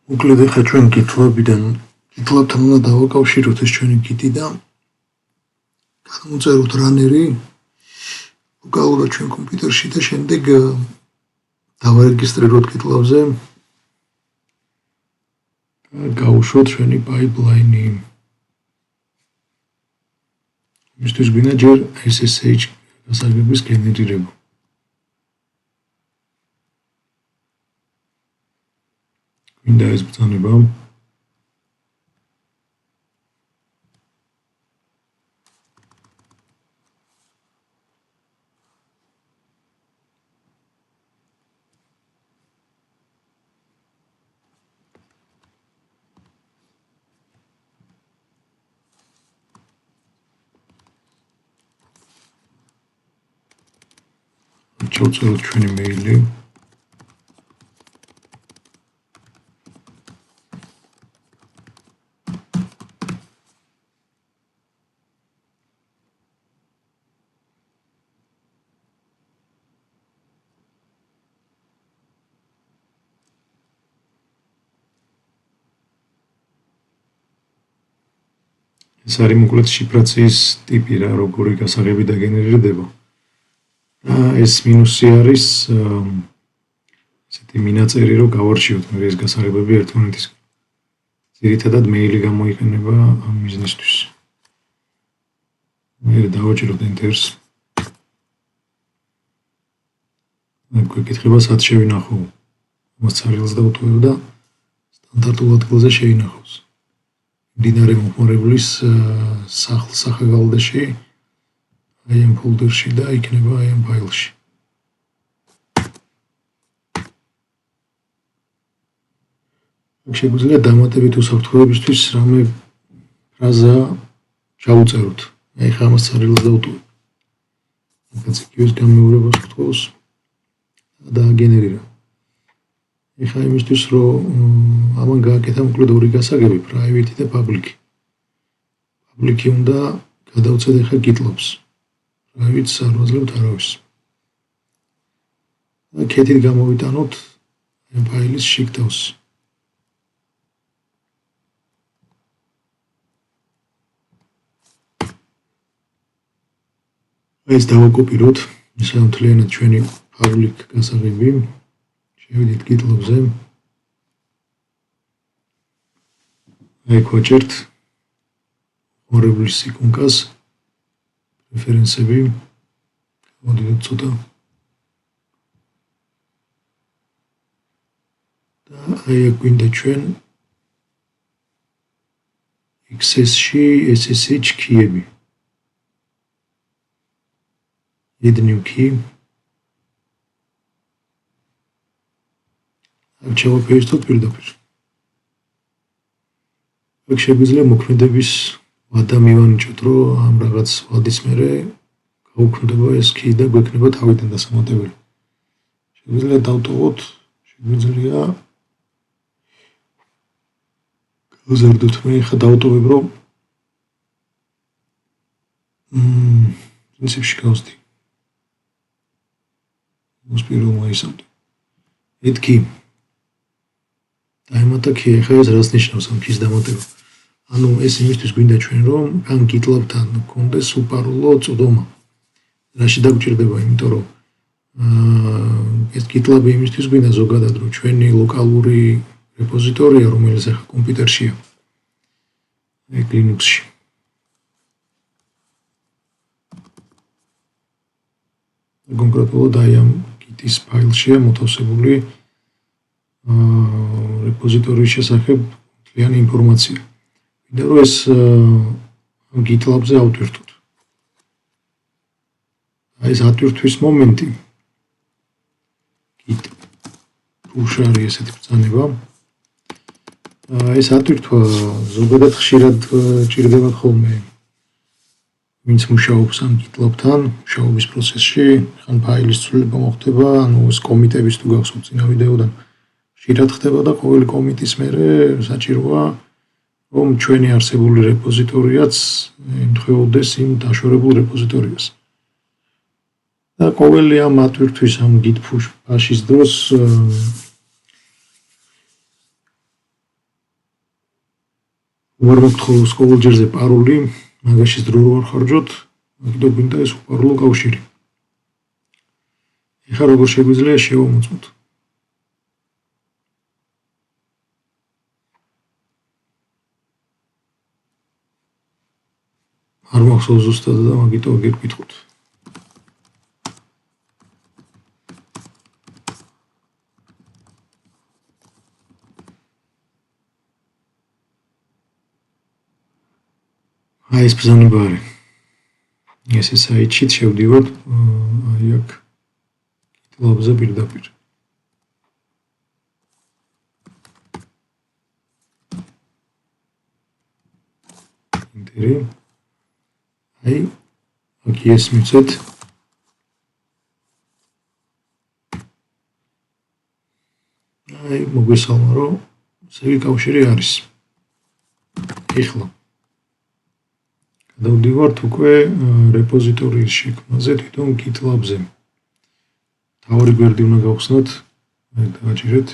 მოკლედ ახლა ჩვენ კითხვებთან უნდა დავაკავშიროთ ეს ჩვენი კიტი და გადმოწეროთ რანერი ლოკალურად ჩვენ კომპიუტერში და შემდეგ დავარეგისტრიროთ კითხვებზე გავუშვოთ ჩვენი პაიპლაინი. მისთვის გვინდა ჯერ SSH გასაგების გენერირება. გვინდა ეს ბრძანება. ჩავწეროთ ჩვენი მეილი. ეს არის მოკლედ შიფრაციის ტიპი რა, როგორი გასაღები დაგენერირდება. ეს მინუსი არის ესეთი მინაწერი რომ გავარჩიოთ მე ეს გასაღებები ერთმანეთისგან. ძირითადად მეილი გამოიყენება ამ მიზნისთვის. მე დავაჭიროთ enter-ს. გვეკითხება სად შევინახო. მას ცარილს დავუტოვებ და სტანდარტულ ადგილზე შეინახავს. მდინარე მოხმარებლის სახალხო აი ამ ფოლდერში და იქნება აი ამ ფაილში. შეგვიძლია დამატებით უსაფრთხოებისთვის რამე ფრაზა ჩავუწეროთ. აი ხა ამას ცარილს დავუტოვებ. აქაც იქივეს გამეორებას გთხოვს და აგენერირა. ეხლა იმისთვის რომ ამან გააკეთა მოკლედ ორი გასაგები, private და public. public უნდა გადავწერ ეხლა GitLab-ს. private-ს არ ვაძლევთ არავის. და კეთილ გამოვიტანოთ ამ ფაილის შიგდავს. ეს დავაკოპიროთ, ისე მთლიანად ჩვენი public გასაღები. შევიდით GitLab-ზე. აი გვაჭერთ მოხმარებლის იკონკას რეფერენსები. მოდით ცოტა. და აი გვინდა ჩვენ XS-ში SSH key-ები. add new key. ჩავაფეროთ პირდაპირ. აქ შეგვიძლია მოქმედების ვადა მივანიჭოთ, რომ ამ რაღაც ვადის მერე გაუქმდება ეს key და გვექნება თავიდან დასამატებელი. შეგვიძლია დავტოვოთ, შეგვიძლია გავზარდოთ. მე ხა დავტოვებ, რომ პრინციპში გავსდი. მოსპირო მოისავდი. add key. დაემატა key, ხა ეს რას ნიშნავს ამ key-ს დამატება? ანუ ეს იმისთვის გვინდა ჩვენ რომ ამ GitLab-თან გქონდეს უპარულო წოდომა. რაში დაგვჭირდება, იმიტომ რომ ეს GitLab-ი იმისთვის გვინდა ზოგადად რომ ჩვენი ლოკალური რეპოზიტორია, რომელიც ახლა კომპიუტერშია. ეგ Linux-ში. კონკრეტულად აი ამ Git-ის ფაილშია მოთავსებული რეპოზიტორიის შესახებ მთლიანი ინფორმაცია. ვინდა რომ ეს ამ GitLab-ზე ავტვირთოთ. აი ეს ატვირთვის მომენტი Git push არის ესეთი ბრძანება. ეს ატვირთვა ზოგადად ხშირად ჭირდება ხოლმე. ვინც მუშაობს ამ GitLab-თან, მუშაობის პროცესში, ხან ფაილის ცვლილება მოხდება, ანუ ეს კომიტების თუ გახსოვთ წინა ვიდეოდან. ხშირად ხდება და ყოველი კომიტის მერე საჭიროა რომ ჩვენი არსებული რეპოზიტორიაც ემთხვეოდეს იმ დაშორებულ რეპოზიტორიას. და ყოველი ამ ატვირთვის ამ git push-ის დროს არ მოგთხოვს ყოველჯერზე პაროლი, მაგაშიც დრო რო არ ხარჯოთ, კიდევ გვინდა ეს უპაროლო კავშირი. ეხლა როგორ შეგვიძლია შევამოწმოთ? არ მახსოვს ზუსტად და მაგიტო გეკითხოთ. აი ეს ბრძანება არის. ეს საიტში შევდივართ, აი აქ კითხვებზე პირდაპირ. ინტერი. აი აქ ეს მიცეთ. აი მოგვესალმა რომ ზევი კავშირი არის. ეხლა გადავდივართ უკვე რეპოზიტორიის შექმნაზე თვითონ GitLab-ზე. თავი გვერდი უნდა გავხსნათ, აი დავაჭირეთ.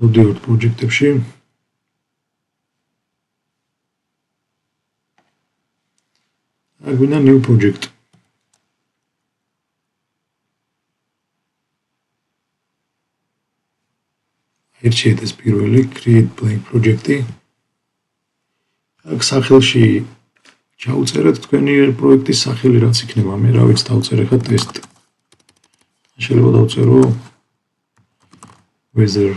გადავდივართ პროექტებში. აი გვინდა new project. ერჩიეთ ეს პირველი create blank project-ი. აქ სახელში ჩაუწერეთ თქვენი პროექტის სახელი რაც იქნება, მე რა ვიცი დავწერე ხა test. შეიძლება დავწერო weather,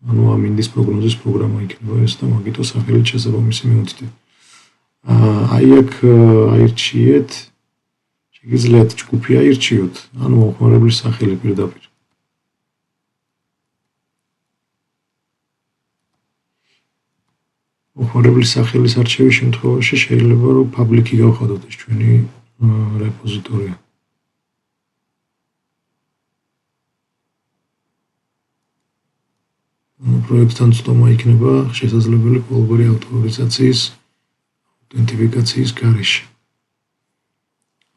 ანუ ამინდის პროგნოზის პროგრამა იქნება ეს და მაგიტო სახელით შესაბამისი მივუწდეთ. აი აქ აირჩიეთ, შეგიძლიათ ჯგუფი აირჩიოთ, ანუ მომხმარებლის სახელი პირდაპირ. მომხმარებლის სახელის არჩევის შემთხვევაში შეიძლება რომ public-ი გავხადოთ ეს ჩვენი რეპოზიტორია. პროექტთან ცდომა იქნება შესაძლებელი ყოველგვარი ავტორიზაციის აუთენტიფიკაციის გარეშე.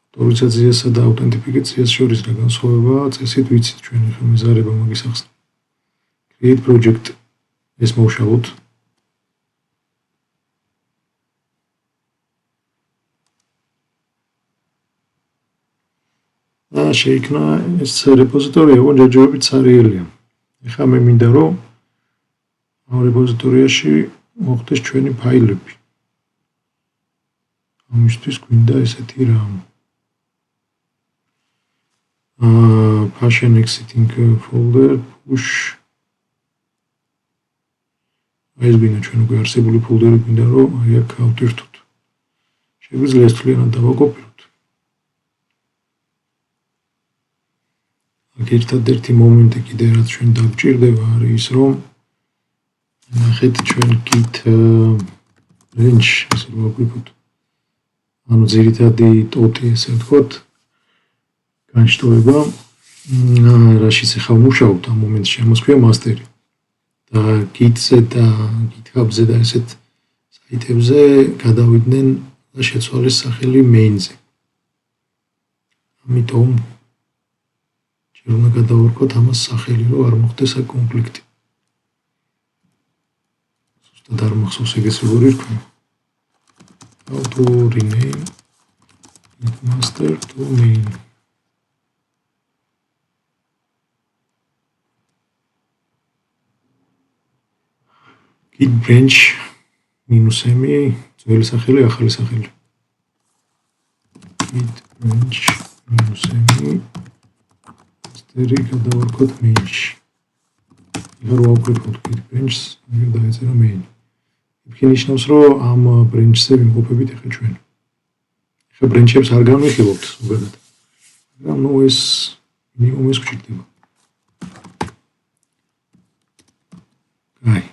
ავტორიზაციასა და აუთენტიფიკაციას შორის რა განსხვავებაა, წესით ვიცით ჩვენ ახლა მეზარება მაგის ახსნა. Create project ეს მოვშალოთ. და შეიქმნა ეს რეპოზიტორია, ოღონდ ჯერჯერობით სერიელია. ეხლა მე მინდა რომ ამ რეპოზიტორიაში მოხდეს ჩვენი ფაილები. ამისთვის გვინდა ესეთი რამ. Passion exiting folder push. ეს გვინდა ჩვენ უკვე არსებული ფოლდერი გვინდა რომ აი აქ ავტვირთოთ. შეგვიძლია ეს თვლიანად დავაკოპიროთ. აქ ერთადერთი მომენტი კიდე რაც ჩვენ დაგჭირდება არის ის რომ ნახეთ ჩვენ git branch ესე რომ ვაკვირდოთ. ანუ ძირითადი ტოტი ესე ვთქვათ განშტოება რაშიც ახლა ვმუშაობთ ამ მომენტში ამას ქვია master-ი. და git-ზე და github-ზე და ესეთ საიტებზე გადავიდნენ და შეცვალეს სახელი main-ზე. ამიტომ ჯერ უნდა გადავარქვათ ამას სახელი რომ არ მოხდეს აქ კონფლიქტი. ზუსტად არ მახსოვს ეგ ეს როგორი რქვა. How to rename git master to main. git branch -m ძველი სახელი ახალი სახელი. git branch -m master-ი გადავარქვათ main-ში. ეხლა რა ვაკეთოთ git branch-ს, მე დაეწერა main. იქ ნიშნავს რომ ამ branch-ზე ვიმყოფებით ახლა ჩვენ. ახლა branch-ებს არ განვიხილავთ ზოგადად. მაგრამ ნუ ეს მინიმუმ ეს გვჭირდება. აი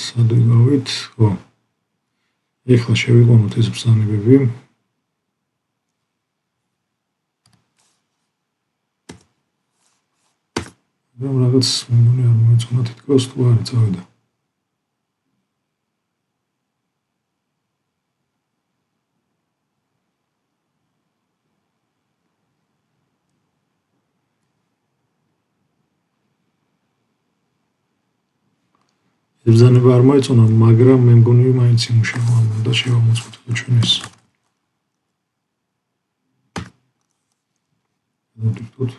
სად ვიგავით? ხო. ეხლა შევიყვანოთ ეს ბრძანებები. რომ რაღაც მეგონი არ მოეწონა თითქოს თუ არ წავიდა. ეს ბრძანება არ მოეწონა, მაგრამ მე მგონი მაინც იმუშავა და შევამოწმოთ ჩვენ ეს. დავდიктოთ.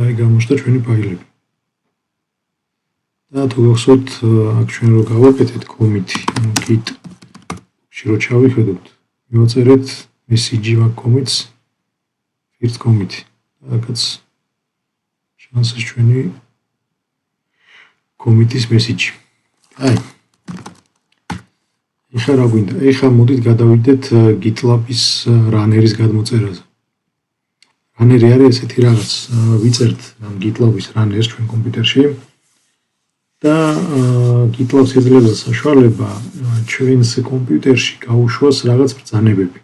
აი გამოჩნდა ჩვენი ფაილები. და თუ გახსოვთ, აქ ჩვენ რო გავაკეთეთ კომიტი, ანუ git რო ჩავიხედოთ, მივაწერეთ message მაგ კომიტს first commit. აქაც შანსი ჩვენი კომიტის message. აი. ეხლა რა გვინდა? ეხლა მოდით გადავიდეთ GitLab-ის runner-ის გადმოწერაზე. runner-ი არის ესეთი რაღაც, ვიწერთ GitLab-ის runner-ს ჩვენ კომპიუტერში. და GitLab-ს ეძლევა საშუალება ჩვენს კომპიუტერში გაუშვას რაღაც ბრძანებები.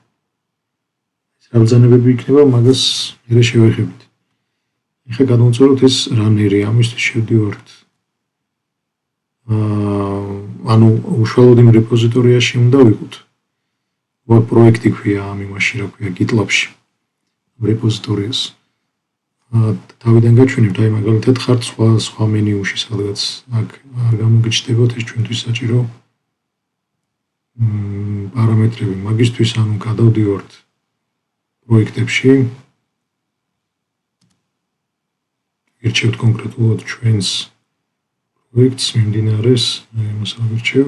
ეს რა ბრძანებები იქნება, მაგას მე შევეხებით. ეხლა გადმოვწეროთ ეს runner-ი, ამისთვის შევდივართ. ანუ უშუალოდ იმ რეპოზიტორიაში უნდა ვიყოთ. ვარ პროექტი ქვია ამ იმაში, რა ქვია GitLab-ში. რეპოზიტორიას. თავიდან გაჩვენებთ, აი მაგალითად ხართ სხვა მენიუში, სადღაც აქ არ გამოგიჩნდებათ ეს ჩვენთვის საჭირო პარამეტრები. მაგისთვის ანუ გადავდივართ პროექტებში. ირჩევთ კონკრეტულად ჩვენს პროექტს, მიმდინარეს, ამას ავირჩევ.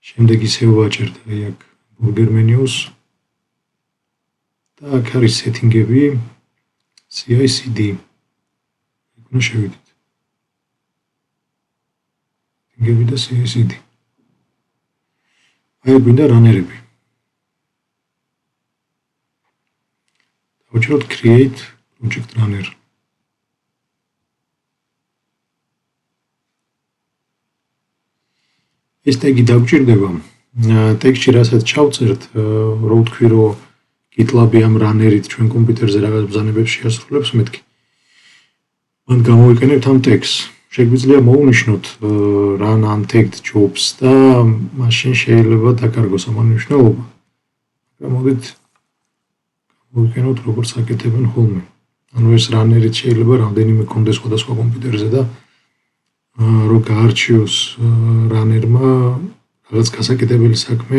შემდეგ ისევ ვაჭერთ აი აქ burger menus. და აქ არის setting-ები, CI/CD. იქნა შევიდეთ. setting-ები და CI/CD. აი გვინდა runner-ები. დავუჭიროთ create project runner. ეს ტეგი დაგვჭირდება. ტექსტში რასაც ჩავწერთ, რო ვთქვი, რომ GitLab-ი ამ runner-ით ჩვენ კომპიუტერზე რაღაც ბრძანებებს შეასრულებს, მეთქი. მან გამოვიყენებთ ამ ტექსტს. შეგვიძლია მოვუნიშნოთ run untagged jobs და მაშინ შეიძლება დაკარგოს ამ მნიშვნელობა. მაგრამ მოდით მოვიყენოთ როგორც აკეთებენ ხოლმე. ანუ ეს runner-ით შეიძლება რამდენიმე კონდეს სხვადასხვა კომპიუტერზე და რო გაარჩიოს runner-მა რაღაც გასაკეთებელი საქმე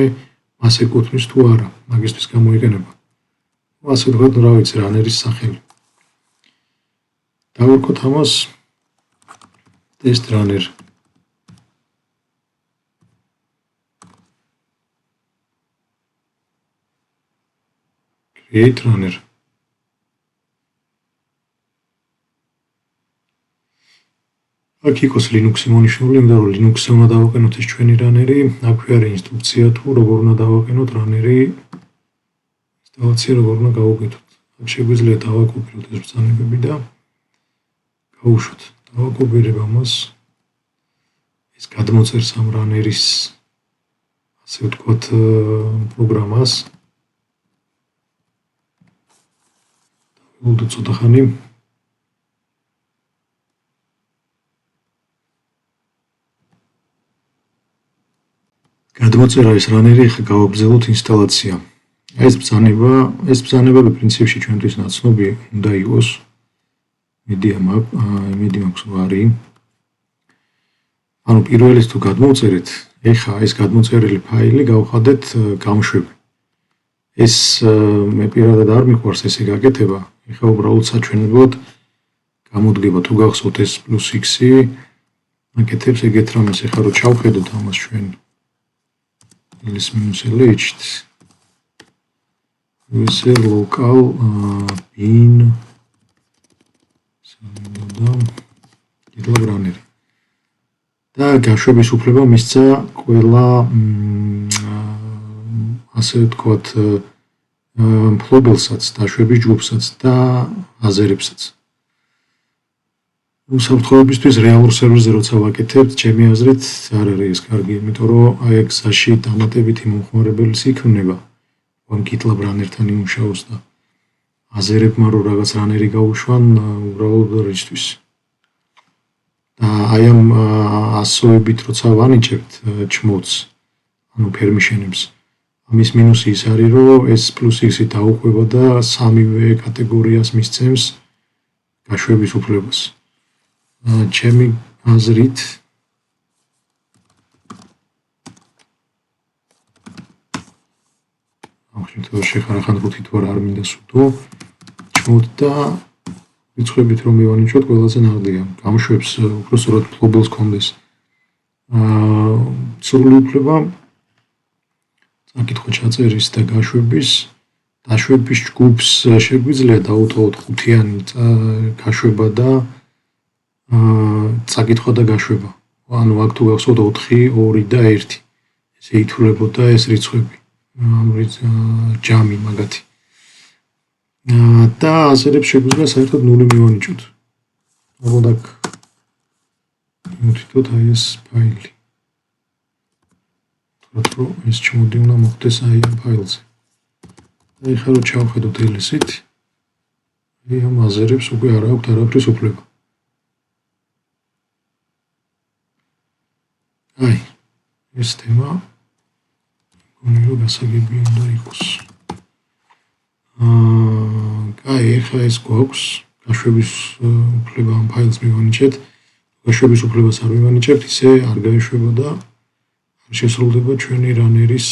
მას ეკუთვნის თუ არა, მაგისთვის გამოიყენება. ასე ვთქვათ, რა ვიცი, runner-ის სახელი. დავურკოთ ამას test runner. create runner. აქ იყოს Linux-ი მონიშნული, იმიტომ რომ Linux-ზე უნდა დავაყენოთ ეს ჩვენი runner-ი, აქვე არის ინსტრუქცია თუ როგორ უნდა დავაყენოთ runner-ი, ინსტალაცია როგორ უნდა გავუკეთოთ. აქ შეგვიძლია დავაკოპიროთ ეს ბრძანებები და გავუშვათ. დავაკოპირებ ამას. ეს გადმოწერს ამ runner-ის ასე ვთქვათ პროგრამას. დავუვდოთ ცოტა ხანი. გადმოწერა ეს runner-ი, ახლა გავაგრძელოთ ინსტალაცია. ეს ბრძანება პრინციპში ჩვენთვის ნაცნობი უნდა იყოს. იმედი მაქვს ვარი. ანუ პირველ ის თუ გადმოვწერეთ, ეხლა ეს გადმოწერილი ფაილი გავხადეთ გამშვები. ეს მე პირადად არ მიყვარს ესე გაკეთება. ეხლა უბრალოდ საჩვენებლად გამოდგება თუ გახსოვთ ეს +x-ი აკეთებს ეგეთ რამეს. ეხლა რო ჩავხედოთ ამას ჩვენ ls-lh user local bin GitLab runner. და გაშვების უფლება მისცა ყველა ასე ვთქვათ მფლობელსაც, დაშვების ჯგუფსაც და აზერებსაც. უსაფრთხოებისთვის რეალურ სერვერზე როცა ვაკეთებთ, ჩემი აზრით არ არის ეს კარგი, იმიტომ რომ აი აქ გზაში დამატებითი მომხმარებელიც იქნება, რომ GitLab runner-თან იმუშაოს და აზერებმა რო რაღაც runner-ი გაუშვან, უბრალოდ რისთვის. და აი ამ ასოებით როცა ვანიჭებთ ჩმოც, ანუ permission-ებს, ამის მინუსი ის არის, რომ ეს +x-ი დაუყვება და სამივე კატეგორიას მისცემს გაშვების უფლებას. ჩემი აზრით შემთხვევაში ხარახან რუთი თუ არ მინდა სუდო ჩმოვდა რიცხვებით რომ მივანიჭოთ ყველაზე ნაღდია გამოშვებს უფრო სწორად ფლობელს კონდეს სრული უფლება საკითხო ჩაწერის და გაშვების დაშვების ჯგუფს შეგვიძლია დაუთხოვოთ ხუთიანი გაშვება და საკითხო და გაშვება ანუ აქ თუ გახსოვთ 4 2 და 1 ესე ითვლებოდა ეს რიცხვები ჯამი მაგათი და აზრებს შეგვიძლია საერთოდ ნული მივანიჭოთ. მოხდა აქ მოვთითოთ აი ეს ფაილი. თქო ეს ჩმოდი უნდა მოხდეს აი ამ ფაილზე. და ეხლა რო ჩავხედოთ ls-ით აი ამ აზრებს უკვე არ აქვს არაფრის უფლება. აი ეს თემა გონიო გასაგები უნდა იყოს. აი ეხლა ეს გვაქვს გაშვების უფლება ამ ფაილს მივანიჭეთ. გაშვების უფლებას არ მივანიჭებთ, ისე არ გაეშვება და არ შესრულდება ჩვენი რანერის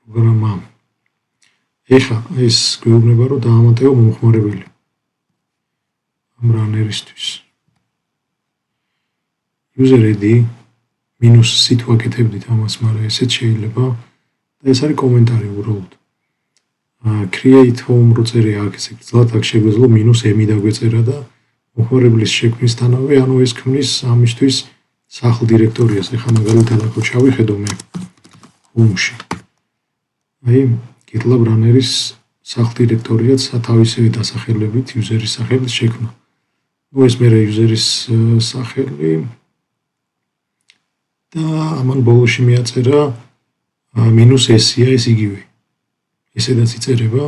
პროგრამა. ეხლა ეს გვეუბნება რომ დაამატეო მომხმარებელი ამ რანერისთვის. user id -c თუ აკეთებდით ამას, მაგრამ ესეც შეიძლება და ეს არის კომენტარი უბრალოდ. create home რო წერია აქ ესე გძლად აქ შეგვეძლო -m დაგვეწერა და მომხმარებლის შექმნისთანავე ანუ ეს ქმნის ამისთვის სახლ დირექტორიას. ეხლა მაგალითად აქ ჩავიხედო მე home-ში. აი GitLab Runner-ის სახლ დირექტორიაც თავისივე დასახელებით user-ის სახელით შექმნა. ნუ ეს მე user-ის სახელი და ამან ბოლოში მიაწერა -s-ია ეს იგივე. ესედაც იწერება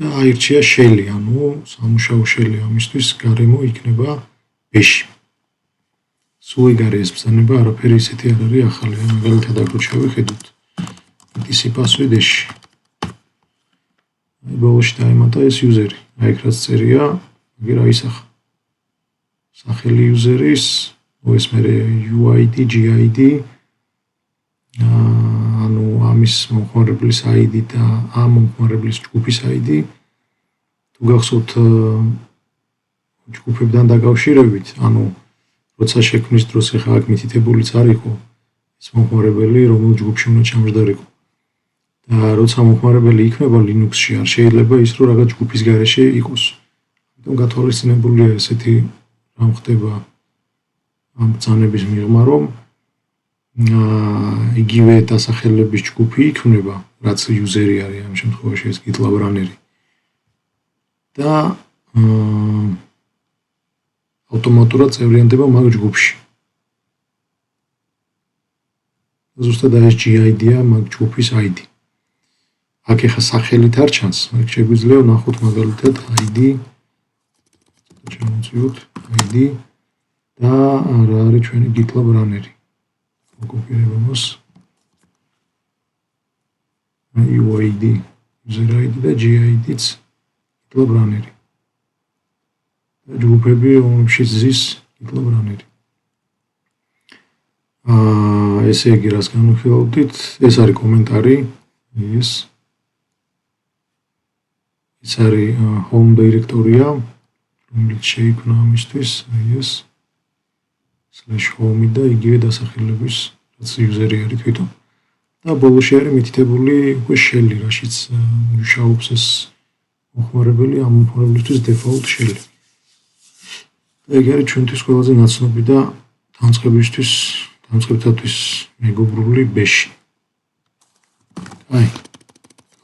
და აირჩია shell-ი, ანუ სამუშაო shell-ი ამისთვის გარემო იქნება bash-ი. სულ ეგ არის ეს ბრძანება, არაფერი ისეთი არ არის ახალი. მაგალითად აქ შევხედოთ etc password-ში. აი ბოლოში დაემატა ეს user-ი. აი ეგ რაც წერია, მაგერ აისახა. სახელი user-ის, ეს მე uid, gid ანუ ამის მომხმარებლის ID და ამ მომხმარებლის ჯგუფის ID თუ გახსოვთ ჯგუფებთან დაკავშირებით, ანუ როცა შექმნის დროს ახლა აქ მითითებულიც არ იყო ეს მომხმარებელი რომელ ჯგუფში უნდა ჩამჯდარიყო. და როცა მომხმარებელი იქნება Linux-ში, არ შეიძლება ის რომ რაღაც ჯგუფის გარეშე იყოს. ამიტომ გათვალისწინებულია ესეთი რამ ხდება ამ ბრძანების მიღმა, რომ იგივე დასახელების ჯგუფი იქნება, რაც user-ი არის ამ შემთხვევაში ეს GitLab Runner-ი. და ავტომატურად წევრიანდება მაგ ჯგუფში. ზუსტად ეს gid-ია მაგ ჯგუფის ID. აქ ეხა სახელით არ ჩანს, აქ შეგვიძლია ვნახოთ მაგალითად ID ჩამოვწიოთ ID და რა არის ჩვენი GitLab Runner-ი. კოპირებამოს uid user id და gid-იც GitLab Runner-ი. და ჯგუფები რომლებშიც ზის GitLab Runner-ი. ესე იგი რას განვიხილავდით, ეს არის კომენტარი, ეს არის home directory-ა, რომელიც შეიქმნა ამისთვის, ეს /home და იგივე დასახელების რაც user-ი არის თვითონ. და ბოლოში არის მითითებული უკვე shell-ი, რაშიც მუშაობს ეს მომხმარებელი ამ მომხმარებლისთვის default shell-ი. ეგ არის ჩვენთვის ყველაზე ნაცნობი და დამწყებთათვის მეგობრული bash-ი. აი,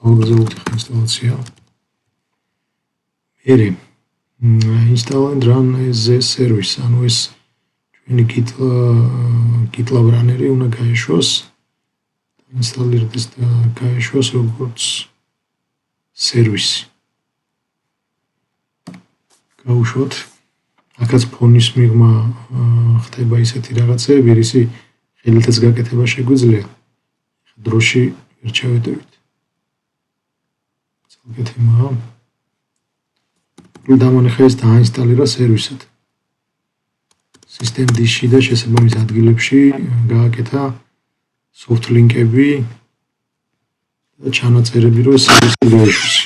გავაგრძელოთ ახლა ინსტალაცია. მერე install and run as a service, ანუ ეს ჩვენი GitLab Runner-ი უნდა გაეშვოს, ინსტალირდეს და გაეშვოს როგორც სერვისი. გავუშვოთ. აქაც ფონის მიღმა ხდება ისეთი რაღაცები, რისი ხელითაც გაკეთება შეგვიძლია. დროში ვერ ჩავეტევით. ცალკე თემაა. დამონახა ეს დაინსტალირა სერვისად. System dish-ში და შესაბამის ადგილებში გააკეთა soft link-ები და ჩანაწერები, რომ სერვისი გაიშვას.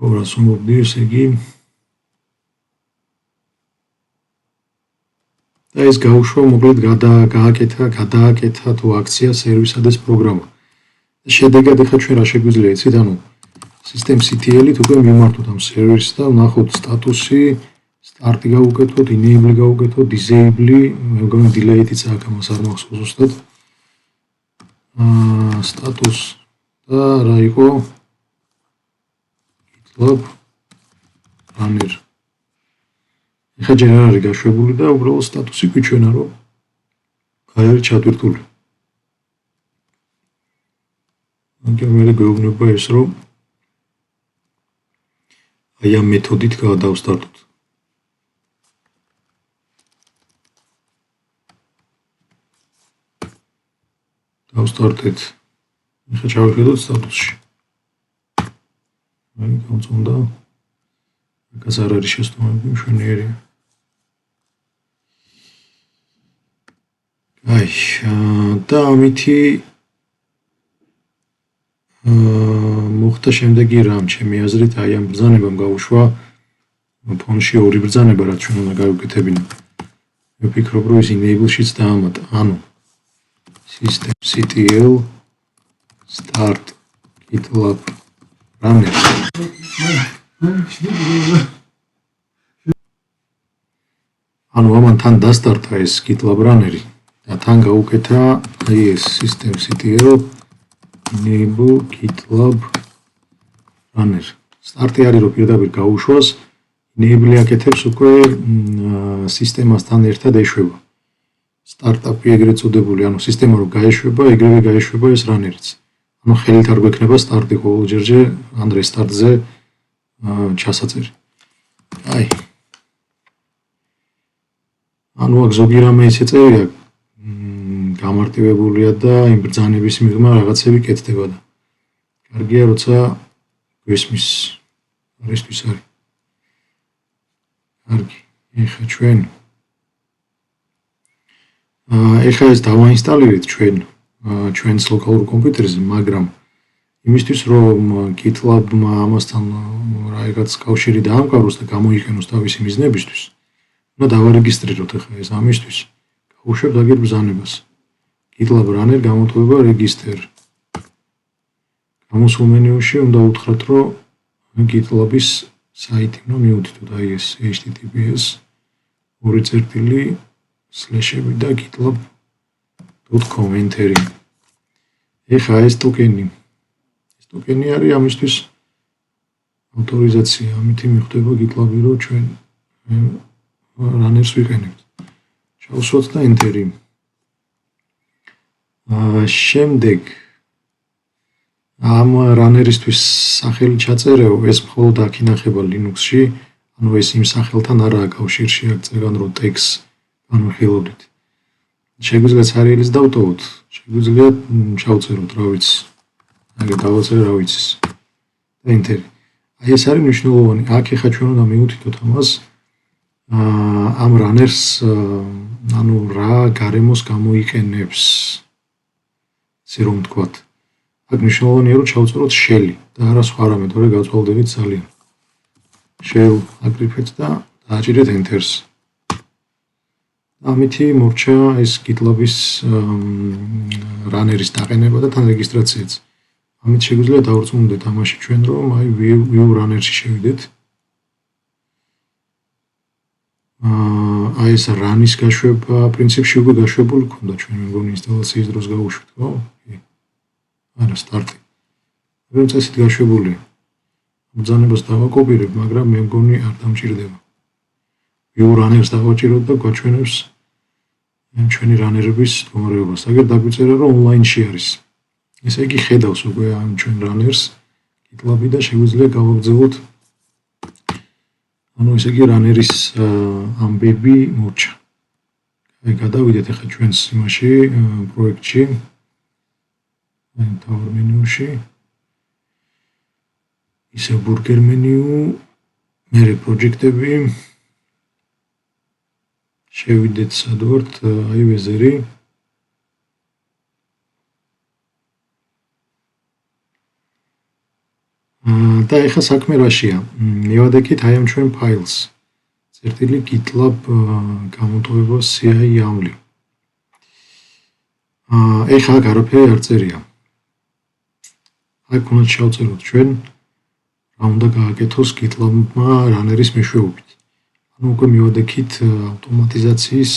Ora სუმობდი, ესე იგი და ეს გაუშვა, მოკლედ გადააკეთა თუ აქცია სერვისად ეს პროგრამა. შედეგად ახლა ჩვენ რა შეგვიძლია იცით, ანუ systemctl-ით უკვე მიმართოთ ამ სერვერს და ვნახოთ სტატუსი, სტარტი გავუკეთოთ, enable გავუკეთოთ, disable, მე მგონი delete-იც აქვს, ამას არ მახსოვს ზუსტად. სტატუს და რა იყო? GitLab runner. ეხლა ჯერ არ არის გაშვებული და უბრალოდ სტატუსი გვიჩვენა, რომ არ არის ჩატვირთული. მაგრამ მე გვეუბნება ეს, რომ აი ამ მეთოდით გადავსტარტოთ. დავსტარტეთ. ეხლა ჩავიხედოთ სტატუსში. აი გამწონდა. აქაც არ არის შესტომები, მშვენიერია. აი, და ამითი მოხდა შემდეგი რამ, ჩემი აზრით, აი ამ ბრძანებამ გაუშვა ფონში ორი ბრძანება, რაც ჩვენ უნდა გავუკეთებინო. მე ვფიქრობ, რომ ის enable-შიც დაამატა, ანუ systemctl start GitLab runner. ანუ ამან თან დასტარტა ეს GitLab runner-ი და თან გაუკეთა აი ეს systemctl enable GitLab runner. სტარტი არის რომ პირდაპირ გაუშვას, enable აკეთებს უკვე სისტემასთან ერთად ეშვება. სტარტაპი ეგრეთ წოდებული, ანუ სისტემა რომ გაეშვება, ეგრევე გაეშვება ეს runner-იც. ანუ ხელით არ გვექნება სტარტი ყოველ ჯერჯერ ან restart-ზე ჩასაწერი. აი. ანუ აქ ზოგი რამე ისე წერია, გამარტივებულია და იმ ბრძანების მიღმა რაღაცები კეთდება და კარგია, როცა გვესმის რისთვის არის. კარგი, ეხლა ჩვენ ეხლა ეს დავაინსტალირეთ ჩვენს ლოკალურ კომპიუტერზე, მაგრამ იმისთვის რომ GitLab-მა ამასთან რაღაც კავშირი დაამყაროს და გამოიყენოს თავისი მიზნებისთვის, უნდა დავარეგისტრიროთ ახლა ეს ამისთვის. გავუშვებთ აგერ ბრძანებას. GitLab runner გამოთვლება register. გამოსულ მენიუში უნდა უთხრათ, რომ GitLab-ის საიტი უნდა მიუთითოთ, აი ეს https:// და gitlab.com enter-ი. ეხლა ეს ტოკენი. ეს ტოკენი არის ამისთვის ავტორიზაცია, ამითი მიხვდება GitLab-ი, რომ ჩვენ runner-ს ვიყენებთ. ჩავსვათ და enter-ი. შემდეგ ამ runner-ისთვის სახელი ჩაწერეო, ეს მხოლოდ აქ ინახება Linux-ში, ანუ ეს იმ სახელთან არაა კავშირში, აქ წერან რომ text განვიხილავთ. შეგვიძლია სერიალის დავტოვოთ, შეგვიძლია ჩავწეროთ, რა ვიცი. აგერ დავაწერე, რა ვიცი. და enter. აი ეს არის მნიშვნელოვანი. აქ ეხა ჩვენ უნდა მიუთითოთ ამას ამ runner-ს, ანუ რა გარემოს გამოიყენებს. ისე რომ ვთქვათ. აქ მნიშვნელოვანია რომ ჩავწეროთ shell და არა სხვა რამე, თორე გავწვალდებით ძალიან. shell აკრიფეთ და დააჭირეთ enter-ს. ამითი მორჩა ეს GitLab-ის runner-ის დაყენება და თან რეგისტრაციაც. ამით შეგვიძლია დავრწმუნდეთ ამაში ჩვენ რომ აი view runner-ში შევიდეთ. აი ეს run-ის გაშვება, პრინციპში უკვე გაშვებული ქონდა ჩვენ მეგონი ინსტალაციის დროს გავუშვით, ხო? არა სტარტი. მაგრამ წესით გაშვებულია. ბრძანებას დავაკოპირებ, მაგრამ მე მგონი არ დამჭირდება. view runner-ს დავაჭიროთ და გვაჩვენებს ჩვენი runner-ების მდგომარეობას. აგერ დაგვიწერა რომ online-ში არის. ესე იგი ხედავს უკვე ამ ჩვენ runner-ს GitLab-ი და შეგვიძლია გავაგრძელოთ. ანუ ესე იგი runner-ის ამბები მორჩა. აი გადავიდეთ ახლა ჩვენს იმაში პროექტში. თავარ მენიუში. ისე burger menu, მერე პროჯექტები, შევიდეთ სად ვართ, აი ვეზერი. და ეხლა საქმე რაშია? მივადექით აი ამ ჩვენ ფაილს. წერტილი GitLab გამოტოვება CI YAML. ეხლა აქ არაფერი არ წერია. აქ უნდა შევწეროთ ჩვენ რა უნდა გააკეთოს GitLab-მა რანერის მეშვეობით. ანუ უკვე მივადექით ავტომატიზაციის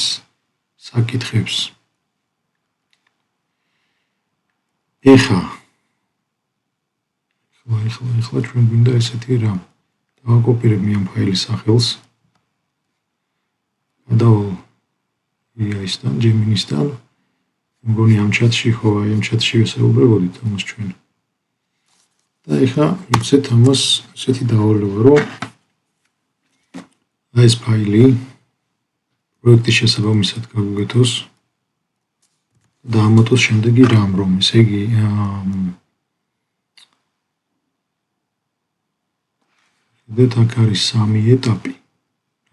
საკითხებს. ეხლა ჩვენ გვინდა ესეთი რამ. დავაკოპირებ მე ამ ფაილის სახელს. გადავალ AI-სთან, Gemini-სთან. მგონი ამ ჩატში ხო, აი ამ ჩატში ვესაუბრებოდით ამას ჩვენ. და ეხლა მივცეთ ამას ესეთი დავალება, რომ აი ეს ფაილი პროექტის შესაბამისად გაგვიგეთოს და ამოწოს შემდეგი რამ, რომ ესე იგი და აქ არის 3 ეტაპი,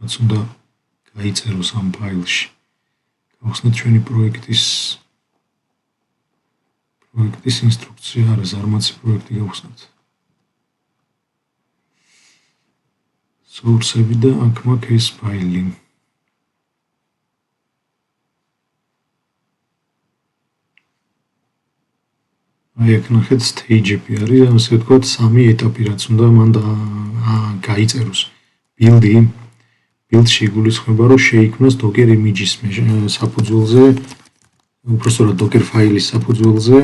რაც უნდა გაიწეროს ამ ფაილში. გავხსნათ ჩვენი პროექტის ინსტრუქცია, არის არმაცი პროექტი გავხსნათ. source-ები და აქ მაქვს ეს ფაილი. აი აქ ნახეთ stage-ები არის, ასე ვთქვათ, 3 ეტაპი, რაც უნდა მან გაიწეროს. build-ში იგულისხმება, რომ შეიქმნას docker image-ის საფუძველზე, უბრალოდ docker ფაილის საფუძველზე,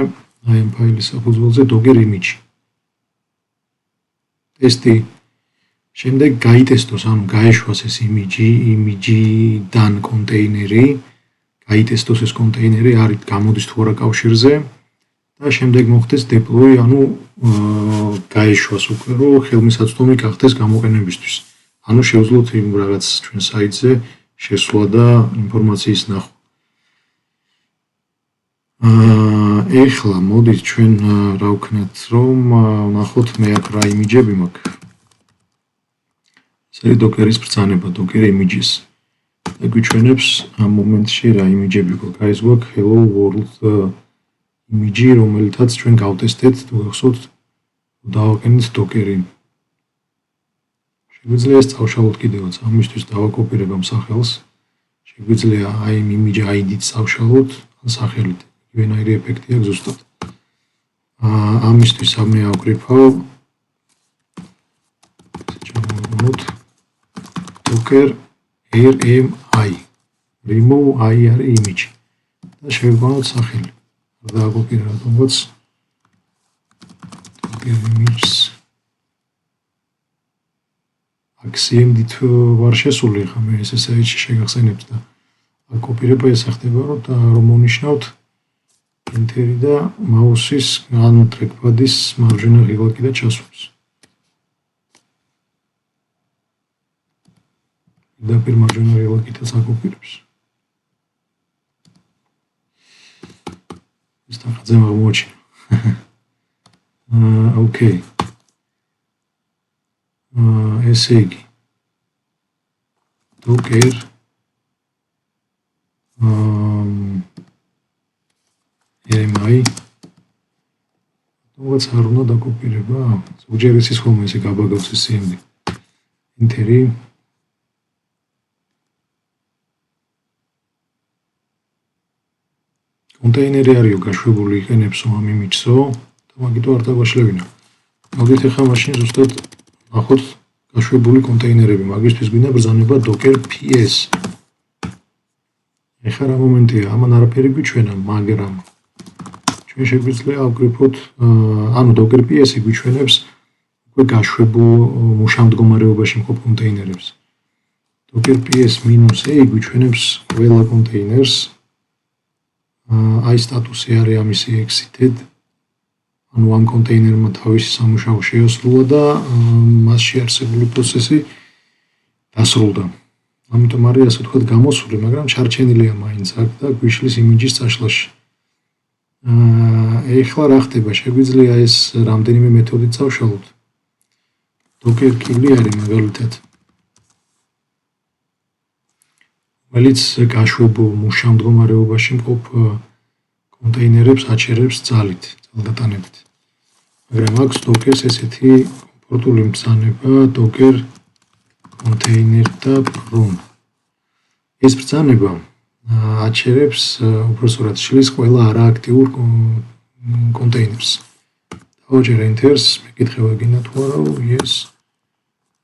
აი ამ ფაილის საფუძველზე docker image. ტესტი შემდეგ გაიტესტოს, ანუ გაეშვას ეს image-დან კონტეინერი, გაიტესტოს ეს კონტეინერი არის გამოდის თუ არა კავშირზე. და შემდეგ მოხდეს deploy, ანუ გაეშვას უკვე, რომ ხელმისაწვდომი გახდეს გამოყენებისთვის. ანუ შევძლოთ იმ რაღაც ჩვენ საიტზე შესვლა და ინფორმაციის ნახვა. ეხლა მოდით ჩვენ რა ვქნათ, რომ ნახოთ მე აქ რა იმიჯები მაქვს. ეს არის docker-ის ბრძანება, docker images. და გვიჩვენებს ამ მომენტში რა იმიჯები გვაქვს. აი ეს გვაქვს hello world image, რომელთაც ჩვენ გავტესტეთ, თუ გახსოვთ, დავაკენით docker-ი. შეგვიძლია ეს წავშალოთ კიდევაც, ამისთვის დავაკოპირებ ამ სახელს. შეგვიძლია აი იმ image ID-ც წავშალოთ, ან სახელით. იგივენაირი ეფექტი აქვს ზუსტად. ამისთვის მე ავკრიფავ docker rmi remove i არის image და შევიყვანოთ სახელი. დააკოპირე რატომღაც docker images accent ვარ შესული, ხა მე SSH-ში შეგახსენებთ და აკოპირება ესახდება, რომ მონიშნავთ enter-ი და მაუსის ან trackpad-ის მარჯვენა ღილაკი და ჩასვას. და პირველ ღილაკითაც აკოპირებს. ეს თანხაზე აღმოჩინა. ოკეი. ესე იგი. docker rmi როგორც არ უნდა დაკოპირება, ზოგჯერ ის ხოლმე ესე გაბაგავს ეს CMD. enter-ი კონტეინერი არისო გაშვებული იყენებსო ამ image-ო და მაგიტო არ დაგვაშლევინა. მოდით ახლა მაშინ ზუსტად ნახოთ გაშვებული კონტეინერები. მაგისთვის გვინდა ბრძანება docker ps. ეხლა რა მომენტია, ამან არაფერი გვიჩვენა, მაგრამ ჩვენ შეგვიძლია ავკრიფოთ, ანუ docker ps-ი გვიჩვენებს უკვე გაშვებულ მუშა მდგომარეობაში მყოფ კონტეინერებს. docker ps-a გვიჩვენებს ყველა კონტეინერს. აი სტატუსი არის ამისი exited, ანუ ამ კონტეინერმა თავისი სამუშაო შეასრულა და მასში არსებული პროცესი დასრულდა. ამიტომ არის ასე ვთქვათ გამოსული, მაგრამ ჩარჩენილია მაინც აქ და გვიშლის იმიჯის წაშლაში. ეხლა რა ხდება? შეგვიძლია ეს რამდენიმე მეთოდით წავშალოთ. Docker key არის მაგალითად რომელიც გაშვებულ მუშა მდგომარეობაში მყოფ კონტეინერებს აჩერებს ძალით, ძალდატანებით. მაგრამ აქვს Docker-ს ესეთი კომფორტული ბრძანება Docker container prune. ეს ბრძანება აჩერებს უпростоრად შლის ყველა არააქტიურ კონტეინერს. დავაჭერ Enter-ს, მეკითხება გინდა თუ არა, yes.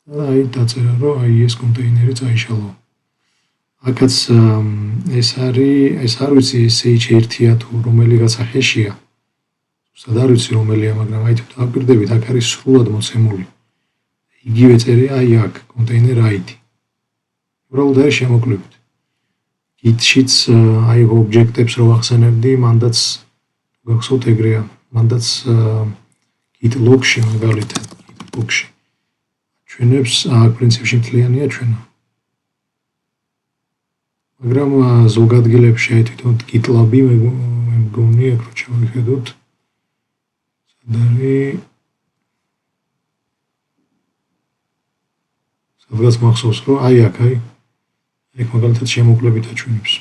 და აი დაწერა რომ აი ეს კონტეინერი წაიშალა. აქაც ეს არ ვიცი SH1-ია თუ რომელიღაცა ჰეშია. ზუსტად არ ვიცი რომელია, მაგრამ აი თუ დავკვირდებით, აქ არის სრულად მოცემული. იგივე წერია აი აქ კონტეინერ ID. უბრალოდ არის შემოკლებით. Git-შიც აი ობიექტებს რო ახსენებდი, მანდაც გახსოვთ ეგრეა. მანდაც Git log-ში მაგალითად, Git log-ში. ჩვენებს აქ პრინციპში მთლიანია ჩვენა. მაგრამ ზოგ ადგილებში აი თვითონ GitLab-ი მე მგონი აქ რო ჩავიხედოთ. სად არის? სადღაც მახსოვს რომ აი აქ ეგ მაგალითად შემოკლებით აჩვენებს.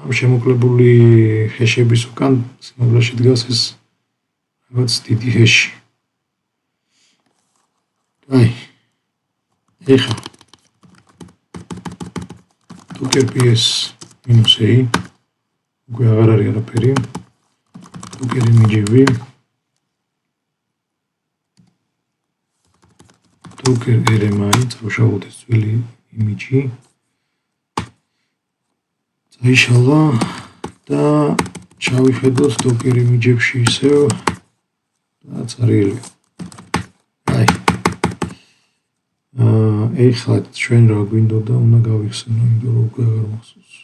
ამ შემოკლებული ჰეშების უკან სიმაღლეში დგას ეს რაღაც დიდი ჰეში. აი ეხა Docker ps-a უკვე აღარ არის არაფერი. Docker image-ები Docker RMI წავშალოთ ეს ძველი იმიჯი. წაიშალა და ჩავიხედოთ Docker image-ებში ისევ და წარიელი. აი. ეხლა ჩვენ რა გვინდოდა უნდა გავიხსენო, იმიტომ რომ უკვე აღარ მახსოვს.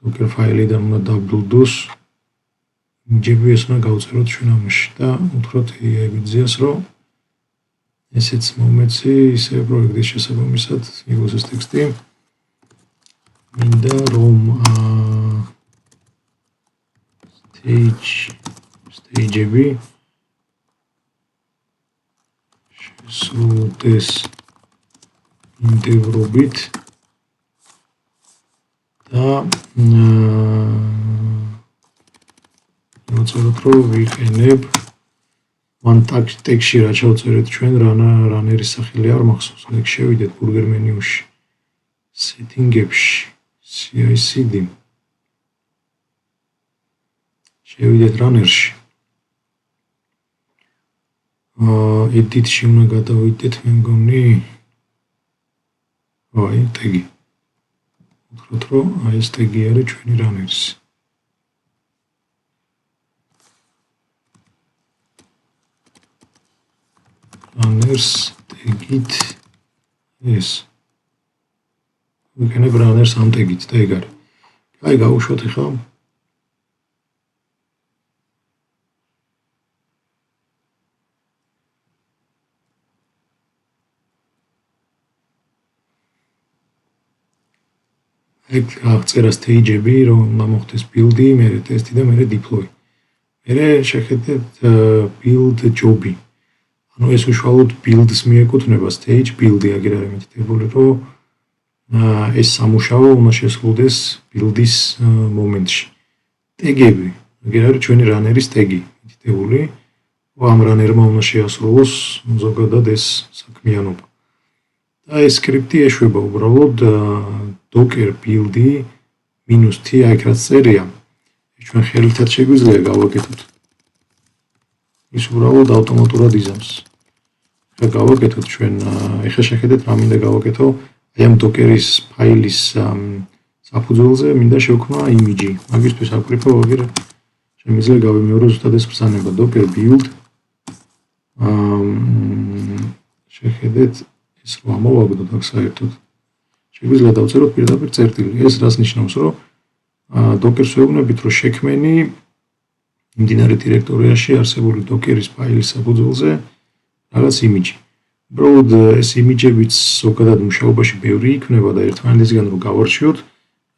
Docker ფაილიდან უნდა დაბრუნდოს. იმიჯები ეს უნდა გავწეროთ ჩვენ ამაში და უთხრათ ეგვიძიას რომ ესეც მომეცი ისე პროექტის შესაბამისად იყოს ეს ტექსტი. მინდა რომ stage-ები შესრულდეს ინტეგრობით და მოწოდოთ რომ ვიყენებ one tag-ში რა ჩავწერეთ ჩვენ runner-ის სახელი არ მახსოვს. ეგ შევიდეთ burger menu-ში setting-ებში CI/CD შევიდეთ runner-ში. edit-ში უნდა გადავიდეთ მე მგონი. აი tag-ი. უთხრათ რომ აი ეს tag-ი არის ჩვენი runner-ის. Runners tag-ით ეს. ვიქნებ runners ამ tag-ით და ეგ არის. აი გავუშვათ ახლა. ეგ აღწერა stage-ები, რომ უნდა მოხდეს build-ი, მერე test-ი და მერე deploy. მერე შეხედეთ build job-ი. ანუ ეს უშუალოდ build-ს მიეკუთვნება stage build-ი აგერ არის მითითებული, რომ ეს სამუშაო უნდა შესრულდეს build-ის მომენტში. tag-ები, აგერ არის ჩვენი runner-ის tag-ი მითითებული, რომ ამ runner-მა უნდა შეასრულოს ზოგადად ეს საქმიანობა. და ეს სკრიპტი ეშვება უბრალოდ Docker build-ი -t აქ რაც წერია. ჩვენ ხელითაც შეგვიძლია გავაკეთოთ. ის უბრალოდ ავტომატურად იზამს. ხა გავაკეთოთ ჩვენ, ეხლა შეხედეთ რა მინდა გავაკეთო. აი ამ Docker-ის ფაილის საფუძველზე მინდა შევქმნა იმიჯი. მაგისთვის აკრიფო აგერ შემიძლია გავიმეორო ზუსტად ეს ბრძანება Docker build. შეხედეთ ეს რა მოვაგდოთ აქ საერთოდ. შეგვიძლია დავწეროთ პირდაპირ წერტილი. ეს რას ნიშნავს, რომ Docker-ს ვეუბნებით, რომ შექმენი მიმდინარე დირექტორიაში არსებული Docker-ის ფაილის საფუძველზე რაღაც იმიჯი. უბრალოდ ეს იმიჯებიც ზოგადად მუშაობაში ბევრი იქნება და ერთმანეთისგან რო გავარჩიოთ,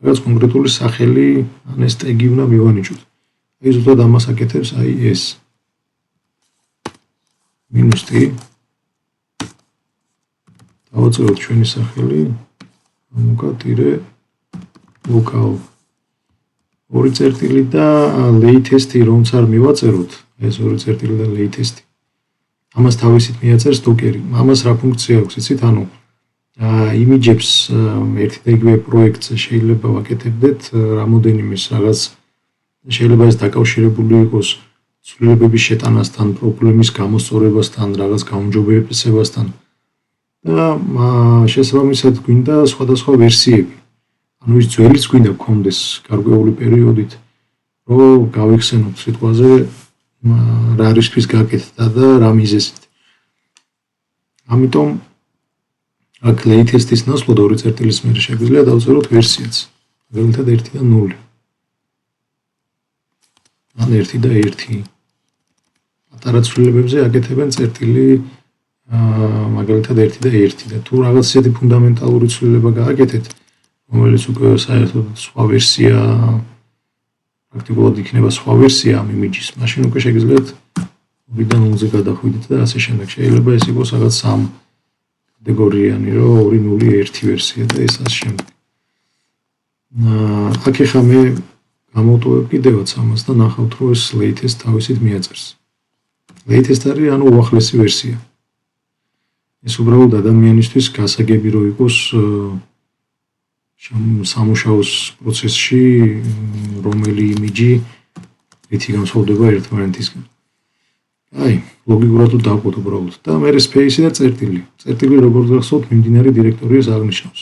რაღაც კონკრეტული სახელი ან ეს ტეგი უნდა მივანიჭოთ. აი ზუსტად ამას აკეთებს აი ეს. -t დავწეროთ ჩვენი სახელი მოკატირე local ორი წერტილი და latest-ი რომც არ მივაწეროთ, ეს ორი წერტილი და latest-ი. ამას თავისით მიაწერს Docker-ი. ამას რა ფუნქცია აქვს, იცით? ანუ იმიჯებს ერთი და იგივე პროექტზე შეიძლება ვაკეთებდეთ რამოდენიმე რაღაც შეიძლება ეს დაკავშირებული იყოს ცვლილებების შეტანასთან, პრობლემის გამოსწორებასთან, რაღაც გაუმჯობესებასთან და შესაბამისად გვინდა სხვადასხვა ვერსიები. ანუ ის ძველიც გვინდა გქონდეს გარკვეული პერიოდით, რომ გავიხსენოთ სიტყვაზე რა რისთვის გაკეთდა და რა მიზეზით. ამიტომ აქ latest-ის ნაცვლად ორი წერტილის მერე შეგვიძლია დავწეროთ ვერსიაც. მაგალითად 1 და 0. ან 1 და 1. პატარა ცვლილებებზე აკეთებენ წერტილი მაგალითად 1 და 1 და თუ რაღაც ისეთი ფუნდამენტალური ცვლილება გააკეთეთ, რომელიც უკვე საერთოდ სხვა ვერსია პრაქტიკულად იქნება სხვა ვერსია ამ იმიჯის, მაშინ უკვე შეგიძლიათ 2-დან 0-ზე გადახვიდეთ და ასე შემდეგ. შეიძლება ეს იყოს რაღაც 3 კატეგორიანი, რომ 2, 0, 1 ვერსია და ეს ასე შემდეგ. აქ ახლა მე გამოვტოვებ კიდევაც ამას და ნახავთ, რომ ეს latest თავისით მიაწერს. latest არის ანუ უახლესი ვერსია. ეს უბრალოდ ადამიანისთვის გასაგები რო იყოს სამუშაოს პროცესში რომელი იმიჯი რითი განსხვავდება ერთმანეთისგან. აი, ლოგიკურად თუ დავყოთ უბრალოდ და მე space-ი და წერტილი. წერტილი როგორც გახსოვთ, მიმდინარე დირექტორიას აღნიშნავს.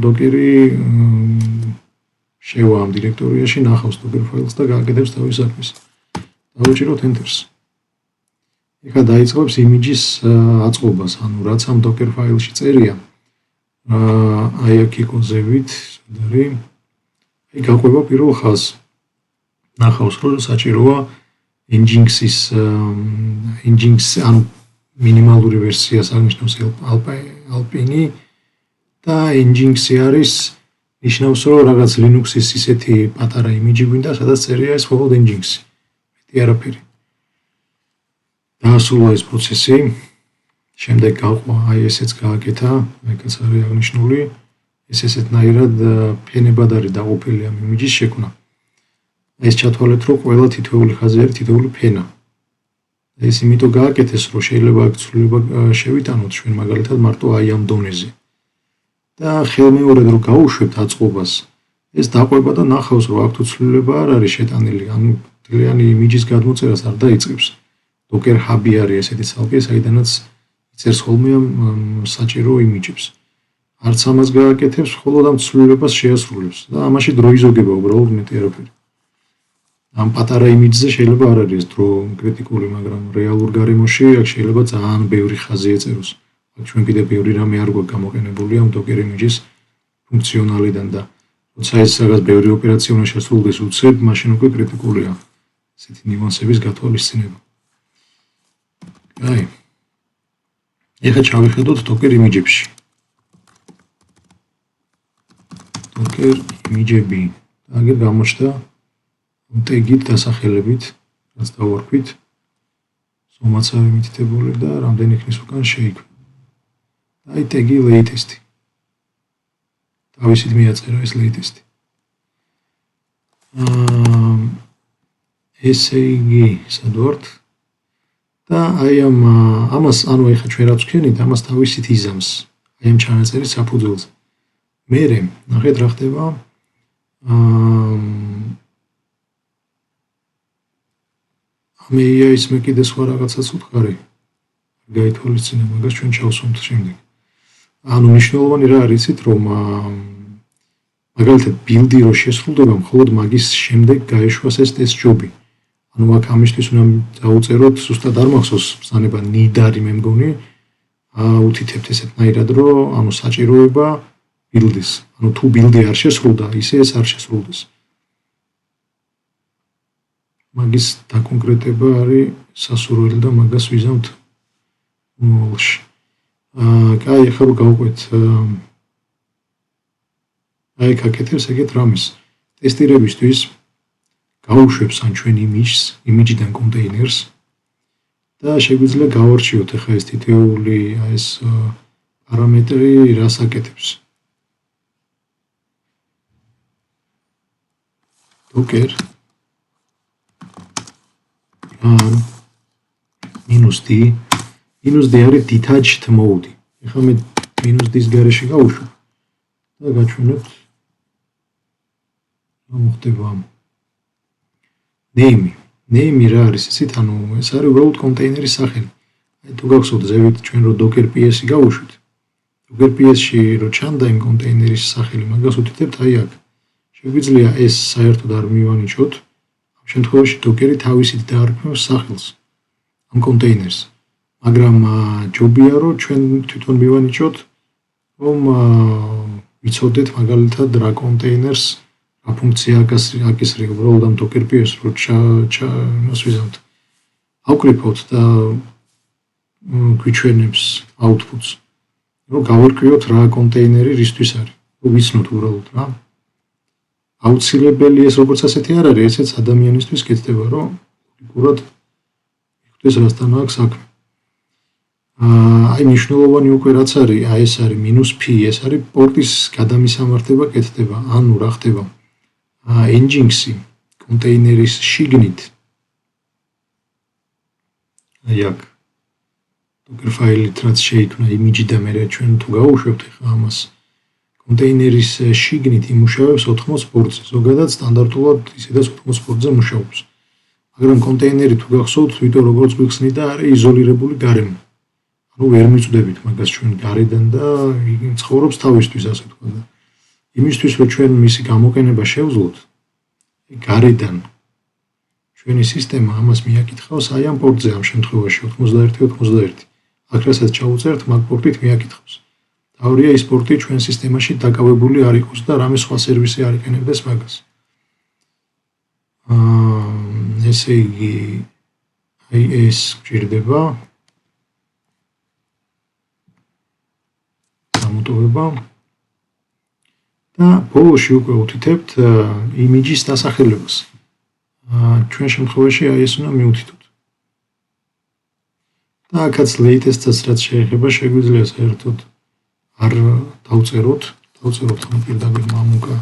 Docker-ი შევა ამ დირექტორიაში ნახავს Docker ფაილს და გააკეთებს თავის საქმეს. დავუჭიროთ Enter-ს. ეხლა დაიწყებს იმიჯის აწყობას, ანუ რაც ამ Docker ფაილში წერია. აი აქ იკონზებით, სადარი. აი გაყვება პირველ ხაზს. ნახავს, რომ საჭიროა Nginx-ის ანუ მინიმალური ვერსიას აღნიშნავს Alpine და Nginx-ი არის ნიშნავს, რომ რაღაც Linux-ის ისეთი პატარა იმიჯი გვინდა, სადაც წერია ეს მხოლოდ Nginx-ი. მეტი არაფერი. დაასრულა ეს პროცესი. შემდეგ გავყვა აი ესეც გააკეთა, ეგაც არის აღნიშნული. ეს ესეთნაირად ფენებად არის დაყოფილი ამ იმიჯის შექმნა. ეს ჩათვალეთ, რომ ყველა თითოეული ხაზი არის თითოეული ფენა. ეს იმიტომ გააკეთეს, რომ შეიძლება აქ ცვლილება შევიტანოთ ჩვენ მაგალითად მარტო აი ამ დონეზე. და ხელმეორედ რომ გაუშვებთ აწყობას, ეს დაყვება და ნახავს, რომ აქ თუ ცვლილება არ არის შეტანილი, ანუ მთლიანი იმიჯის გადმოწერას არ დაიწყებს. Docker Hub-ი არის ესეთი ცალკე, საიდანაც იწერს ხოლმე ამ საჭირო იმიჯებს. არც ამას გააკეთებს, მხოლოდ ამ ცვლილებას შეასრულებს და ამაში დრო იზოგება უბრალოდ მეტი არაფერი. ამ პატარა იმიჯზე შეიძლება არ არის დრო კრიტიკული, მაგრამ რეალურ გარემოში აქ შეიძლება ძალიან ბევრი ხაზი ეწეროს. აქ ჩვენ კიდე ბევრი რამე არ გვაქვს გამოყენებული ამ Docker იმიჯის ფუნქციონალიდან და როცა ეს რაღაც ბევრი ოპერაცია უნდა შესრულდეს უცებ, მაშინ უკვე კრიტიკულია ესეთი ნიუანსების გათვალისწინება. აი. ეხლა ჩავიხედოთ Docker იმიჯებში. Docker იმიჯები. აგერ გამოჩნდა ტეგით დასახელებით, რაც დავარქვით. ზომაცავი მითითებული და რამდენი ხნის უკან შეიქმნა. აი ტეგი latest. თავისით მიაწერა ეს latest. ესე იგი, სად ვართ? და აი ამას ანუ ეხლა ჩვენ რაც ვქენით, ამას თავისით იზამს. აი ამ ჩანაწერის საფუძველზე. მერე, ნახეთ რა ხდება. მე ის მე კიდე სხვა რაღაცას ვთხარი. გაითვალისწინე, მაგას ჩვენ ჩავსვამთ შემდეგ. ანუ მნიშვნელოვანი რა არის იცით, რომ მაგალითად ბილდი რო შესრულდება, მხოლოდ მაგის შემდეგ გაეშვას ეს test job-ი. ანუ აქ ამისთვის უნდა დავუწეროთ, ზუსტად არ მახსოვს ბრძანება nidari მე მგონი, უთითებთ ესეთნაირად, რომ ანუ საჭიროება ბილდის. ანუ თუ ბილდი არ შესრულდა, ისე ეს არ შესრულდეს. მაგის დაკონკრეტება არის სასურველი და მაგას ვიზამთ მოლში. კაი, ახლა გავყვეთ აი გაკეთებს ეგეთ რამეს. ტესტირებისთვის გავუშვებს ან ჩვენ იმიჯიდან კონტეინერს და შეგვიძლია გავარჩიოთ ახლა ეს თითოეული ეს პარამეტრი რას აკეთებს. Docker -d არის detached mode. ეხლა მე -d-ის გარეშე გავუშვებ და გაჩვენებთ რა მოხდება. name რა არის ისეთ, ანუ ეს არის უბრალოდ კონტეინერის სახელი. აი თუ გახსოვთ ზევით ჩვენ რო docker ps-ი გავუშვით. docker ps-ში რო ჩანდა იმ კონტეინერის სახელი, მაგას უთითებთ აი აქ. შეგვიძლია ეს საერთოდ არ მივანიჭოთ. ამ შემთხვევაში docker-ი თავისით დაარქმევს სახელს ამ კონტეინერს. მაგრამ ჯობია რომ ჩვენ თვითონ მივანიჭოთ, რომ ვიცოდეთ მაგალითად რა კონტეინერს რა ფუნქცია აკისრია უბრალოდ ამ docker ps-ს რო იმას ვიზამთ. ავკრიფოთ და გვიჩვენებს outputs. რომ გავარკვიოთ რა კონტეინერი რისთვის არის. რომ ვიცნოთ უბრალოდ რა. აუცილებელი ეს როგორც ასეთი არ არის, ესეც ადამიანისთვის კეთდება, რომ ლოგიკურად იხდეს რასთან აქვს საქმე. აი მნიშვნელოვანი უკვე რაც არის, აი ეს არის -p, ეს არის პორტის გადამისამართება კეთდება, ანუ რა ხდება? Nginx-ი კონტეინერის შიგნით აი აქ docker ფაილით რაც შეიქმნა იმიჯი და მე ჩვენ თუ გავუშვებთ ახლა ამას კონტეინერის შიგნით იმუშავებს 80 პორტზე, ზოგადად სტანდარტულად ისედაც 80 პორტზე მუშაობს. მაგრამ კონტეინერი თუ გახსოვთ, თვითონ როგორც გვიხსნიდა, არის იზოლირებული გარემო. ანუ ვერ მიწვდებით მაგას ჩვენ გარედან და იგი ცხოვრობს თავისთვის, ასე თქვა და იმისთვის რომ ჩვენ მისი გამოყენება შევძლოთ, გარედან ჩვენი სისტემა ამას მიაკითხავს აი ამ პორტზე ამ შემთხვევაში 91 აქ რასაც ჩაუწერთ მაგ პორტით მიაკითხავს. თავია ის პორტი ჩვენ სისტემაში დაკავებული არ იყოს და რამე სხვა სერვისი არ იყენებდეს მაგას. ესე იგი აი ეს გვჭირდება გამოტოვება და ბოლოში უკვე უთითებთ იმიჯის დასახელებას. ჩვენ შემთხვევაში აი ეს უნდა მივუთითოთ. და აქაც latest-ს რაც შეეხება შეგვიძლია საერთოდ არ დავწეროთ ამ პირდაპირ მამუკა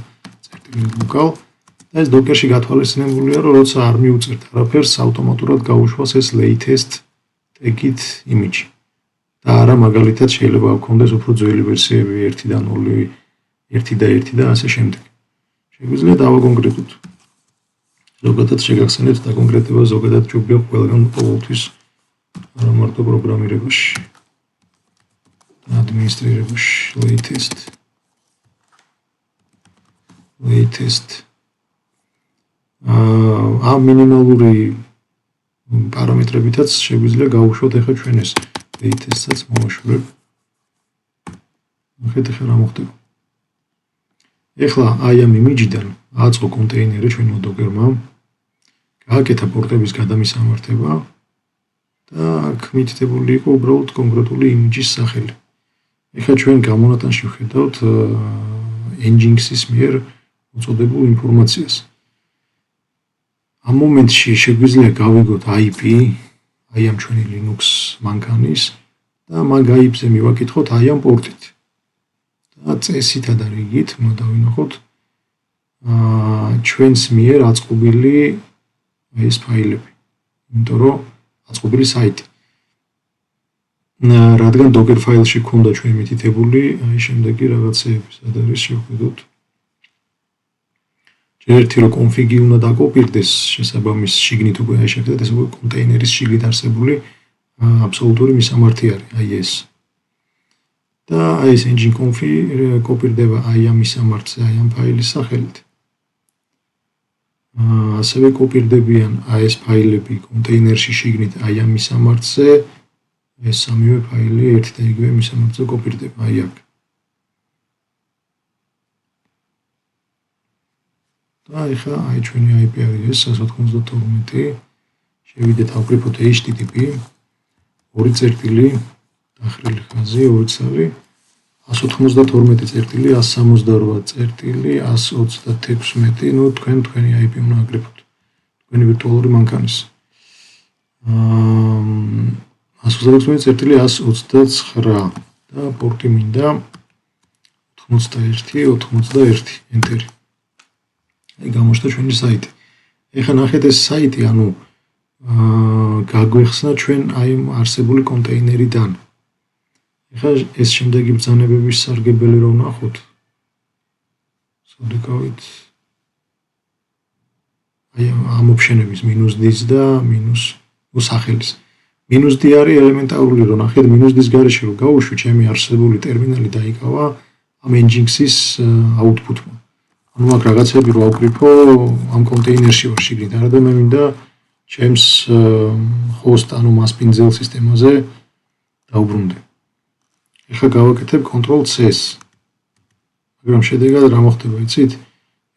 წერტილი ლოკალ და ეს docker-ში გათვალისწინებულია რომ როცა არ მიუწერთ არაფერს ავტომატურად გაუშვას ეს latest tag-ით image და არა მაგალითად შეიძლება გქონდეს უფრო ძველი ვერსიები 1-დან 0, 1 და ასე შემდეგ. შეგვიძლია დავაკონკრეტოთ. ზოგადად შეგახსენებთ დაკონკრეტება ზოგადად ჯობია ყველგან ყოველთვის არა მარტო პროგრამირებაში. ადმინისტრირებაში latest ამ მინიმალური პარამეტრებითაც შეგვიძლია გავუშვოთ ახლა ჩვენ ეს latest-საც მოვაშორებ. ნახეთ ახლა რა მოხდება. ახლა აი ამ იმიჯიდან აწყო კონტეინერი ჩვენმა docker-მა. გააკეთა პორტების გადამისამართება და აქ მითითებული იყო უბრალოდ კონკრეტული იმიჯის სახელი. ეხლა ჩვენ გამონატანში ვხედავთ Nginx-ის მიერ მოწოდებულ ინფორმაციას. ამ მომენტში შეგვიძლია გავიგოთ IP, აი ამ ჩვენი Linux მანქანის და მაგ IP-ზე მივაკითხოთ აი ამ პორტით. და წესითა და რიგით მოდავინახოთ ჩვენს მიერ აწყობილი ეს ფაილები. იმიტომ რომ აწყობილი საიტი. რადგან docker ფაილში ქონდა ჩვენ მითითებული აი შემდეგი რაღაცეები, სად არის შევხედოთ. ერთი რომ კონფიგი უნდა დაკოპირდეს შესაბამის შიგნით უკვე აი შეხედეთ ეს უკვე კონტეინერის შიგნით არსებული აბსოლუტური მისამართი არის, აი ეს. და აი ეს engine-conf-ი კოპირდება აი ამ მისამართზე, აი ამ ფაილის სახელით. ასევე კოპირდებიან აი ეს ფაილები კონტეინერში შიგნით აი ამ მისამართზე, ეს სამივე ფაილი ერთ და იგივე მისამართზე კოპირდება, აი აქ. და ეხლა აი ჩვენი IP არის ეს 192 შევიდეთ ავკრიფოთ http 2 წერტილი დახრილი ხაზი 2 ცალი 192 წერტილი 168 წერტილი 136, ну თქვენი IP უნდა აკრიფოთ. თქვენი ვირტუალური მანქანის. 128 წერტილი 129 და პორტი მინდა 81 ენტერი. აი გამოჩნდა ჩვენი საიტი. ეხლა ნახეთ ეს საიტი, ანუ გაგვეხსნა ჩვენ აი არსებული კონტეინერიდან. ეხლა ეს შემდეგი ბრძანებების სარგებელი რომ ნახოთ. სოდიკავით აი ამ ოპშენების -d-ს და სახელის. -d არის ელემენტარული რომ ნახეთ -d-ს გარეშე რომ გავუშვი ჩემი არსებული ტერმინალი დაიკავა ამ Nginx-ის output-მა. ანუ მაგ რაღაცები რო ავკრიფო ამ კონტეინერში ვარ შიგნით, არა და მე მინდა ჩემს host ანუ მასპინძელ სისტემაზე დაუბრუნდე. ეხლა გავაკეთებ Ctrl+C-ს. მაგრამ შედეგად რა მოხდება, იცით?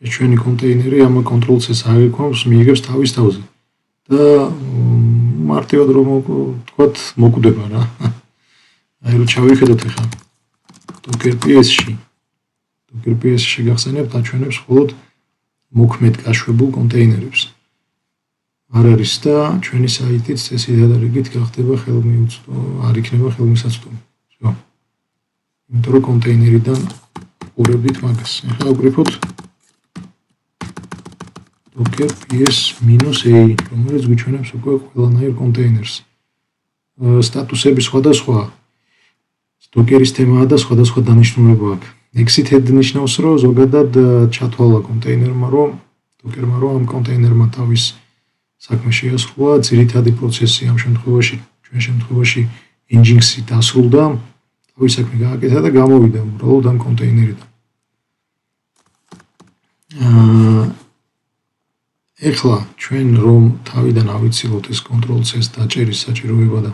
ეს ჩვენი კონტეინერი ამ Ctrl+C-ს აღიქვამს, მიიღებს თავის თავზე. და მარტივად რომ ვთქვათ, მოკვდება რა. აი რომ ჩავიხედოთ ეხლა Docker PS-ში. Docker PS-ში გახსენებთ აჩვენებს მხოლოდ მოქმედ გაშვებულ კონტეინერებს. არ არის და ჩვენი საიტიც წესით და რიგით გახდება არ იქნება ხელმისაწვდომი. всё. იმიტომ რომ კონტეინერიდან ყურებდით მაგას. ეხლა ვკრიფოთ Docker PS-A, რომელიც გვიჩვენებს უკვე ყველანაირ კონტეინერს. სტატუსები სხვადასხვა. Docker-ის თემაა და სხვადასხვა დანიშნულება აქვს. Exited ნიშნავს, რომ ზოგადად ჩათვალა კონტეინერმა, რომ Docker-მა რომ ამ კონტეინერმა თავის საქმე შეასრულა, ძირითადი პროცესი ამ შემთხვევაში, ჩვენ შემთხვევაში Nginx-ი დასრულდა, თავის საქმე გააკეთა და გამოვიდა უბრალოდ ამ კონტეინერიდან. ეხლა ჩვენ რომ თავიდან ავიცილოთ ეს Ctrl+C-ს დაჭერის საჭიროება და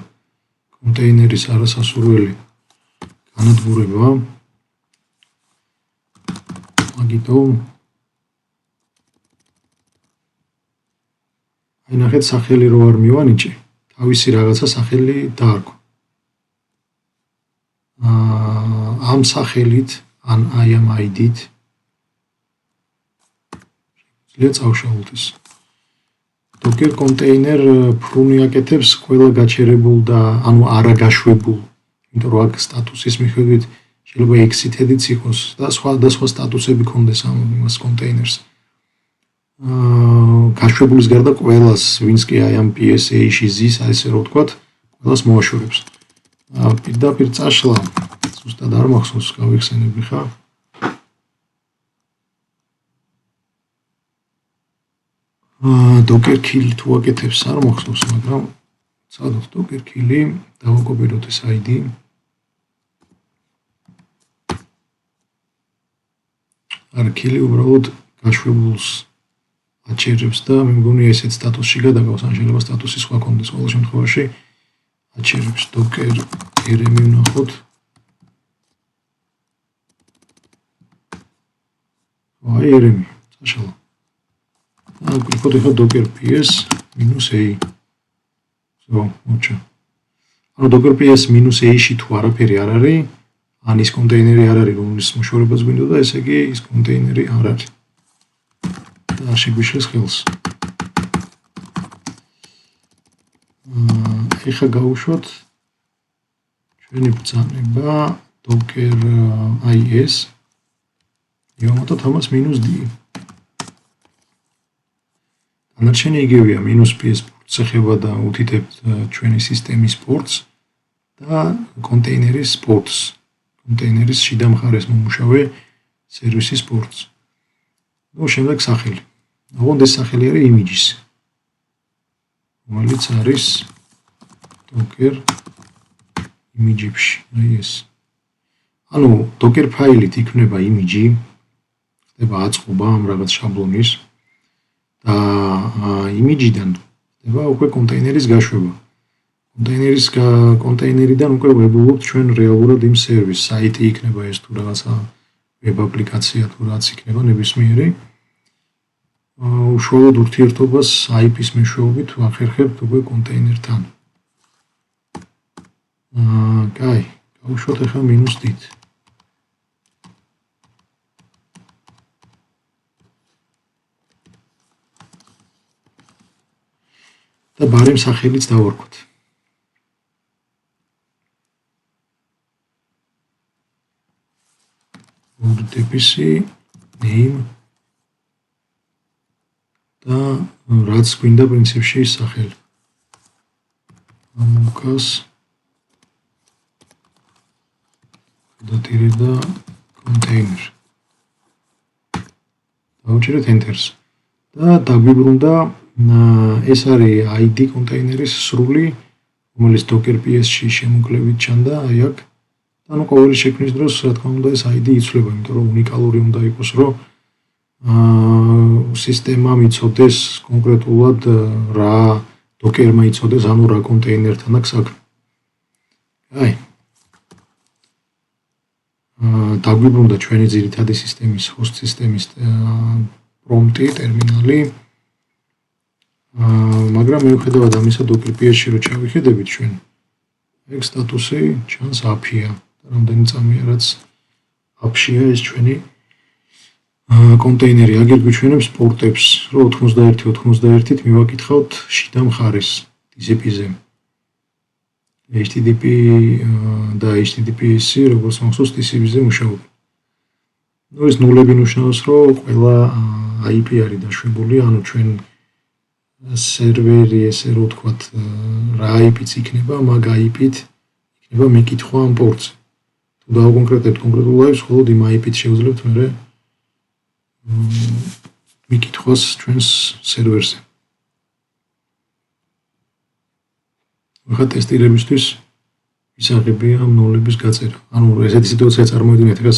კონტეინერის არასასურველი განადგურება, მაგითო აი ნახეთ სახელი რო არ მივანიჭე, თავისი რაღაცა სახელი დაარქვა. ამ სახელით, ან აი ამ ID-ით შეიძლება წავშალოთ ეს. Docker კონტეინერ ფრუნი აკეთებს ყველა გაჩერებულ და ანუ არაგაშვებულ, იმიტომ რომ აქ სტატუსის მიხედვით შეიძლება exited-იც იყოს და სხვა სტატუსები ქონდეს ამ იმას კონტეინერს. გაშვებულის გარდა ყველას, ვინც კი აი ამ PSA-ში ზის, ასე რომ ვთქვათ, ყველას მოაშორებს. პირდაპირ წაშლა, ზუსტად არ მახსოვს, გავიხსენები ხა. Docker kill თუ აკეთებს არ მახსოვს, მაგრამ წადოთ Docker kill-ი, დავაკოპიროთ ეს ID. არ kill-ი უბრალოდ გაშვებულს აჩერებს და მე მგონი ესეთ სტატუსში გადაგავს, ან შეიძლება სტატუსი სხვა კონდეს ყოველ შემთხვევაში აჩერებს Docker rm ვნახოთ. აი rm წაშალა. ვკრიფოთ ახლა Docker PS-A. So, მოჩა. ანუ Docker PS-A-ში თუ არაფერი არ არის, ან ის კონტეინერი არ არის, რომლის მოშორებას გვინდა და ესე იგი ის კონტეინერი არ არის. და შეგვიშლეს ხელს. ეხლა გავუშვათ ჩვენი ბრძანება Docker IS. იომატოთ ამას -d. განარჩენი იგივეა -ps პორტს ეხება და უთითებთ ჩვენი სისტემის პორტს და კონტეინერის პორტს. კონტეინერის შიდა მხარეს მომუშავე სერვისის პორტს. ნუ შემდეგ სახელი. ოღონდ ეს სახელი არის images. რომელიც არის Docker image-ში. აი ეს. ანუ Docker ფაილით იქნება image, ხდება აწყობა ამ რაღაც შაბლონის და image-დან ხდება უკვე კონტეინერის გაშვება. კონტეინერიდან უკვე ვებულობთ ჩვენ რეალურად იმ სერვისს, საიტი იქნება ეს თუ რაღაცა ვებ აპლიკაცია თუ რაც იქნება ნებისმიერი. უშუალოდ ურთიერთობას IP-ის მეშვეობით ვახერხებთ უკვე კონტეინერთან. კაი, გავუშვათ ახლა -d-ით. გარემ სახელიც დავარქვათ. WordPress-ი name და რაც გვინდა პრინციპში სახელი. ამუკას და container. დავუჭირეთ enter-ს. და დაგვიბრუნდა ეს არის ID კონტეინერის სრული, რომელიც docker ps-ში შემოკლებით ჩანდა, აი აქ. ანუ ყოველი შექმნის დროს, რა თქმა უნდა, ეს ID იცვლება, იმიტომ რომ უნიკალური უნდა იყოს, რომ სისტემამ იცოდეს კონკრეტულად რა docker-მა იცოდეს, ანუ რა კონტეინერთან აქვს საქმე. აი. დაგვიბრუნდა ჩვენი ძირითადი სისტემის, host სისტემის prompt-ი, ტერმინალი. მაგრამ მიუხედავად ამისა, docker ps-ში რო ჩავიხედებით ჩვენ, ეგ სტატუსი ჩანს API-ა. რამდენი წამია რაც API-ია ეს ჩვენი კონტეინერი. აგერ გვიჩვენებს პორტებს, რომ 91.91-ით მივაკითხავთ შიდა მხარეს TCP-ზე. HTTP და HTTPS-ი როგორც მახსოვს TCP-ზე მუშაობენ. ნუ ეს ნულები ნიშნავს, რომ ყველა IP არის დაშვებული, ანუ ჩვენ სერვერი ესე რო ვთქვათ, რა IP-ც იქნება, მაგ IP-ით იქნება მიკითხვა ამ პორტზე. თუ დავკონკრეტებთ კონკრეტულ IP-ს, მხოლოდ იმ IP-ით შევძლებთ მერე მიკითხვას ჩვენს სერვერზე. ახლა ტესტირებისთვის ისაღებია ამ ნულების გაწერა. ანუ ესეთი სიტუაცია წარმოვიდგინეთ, ეხლა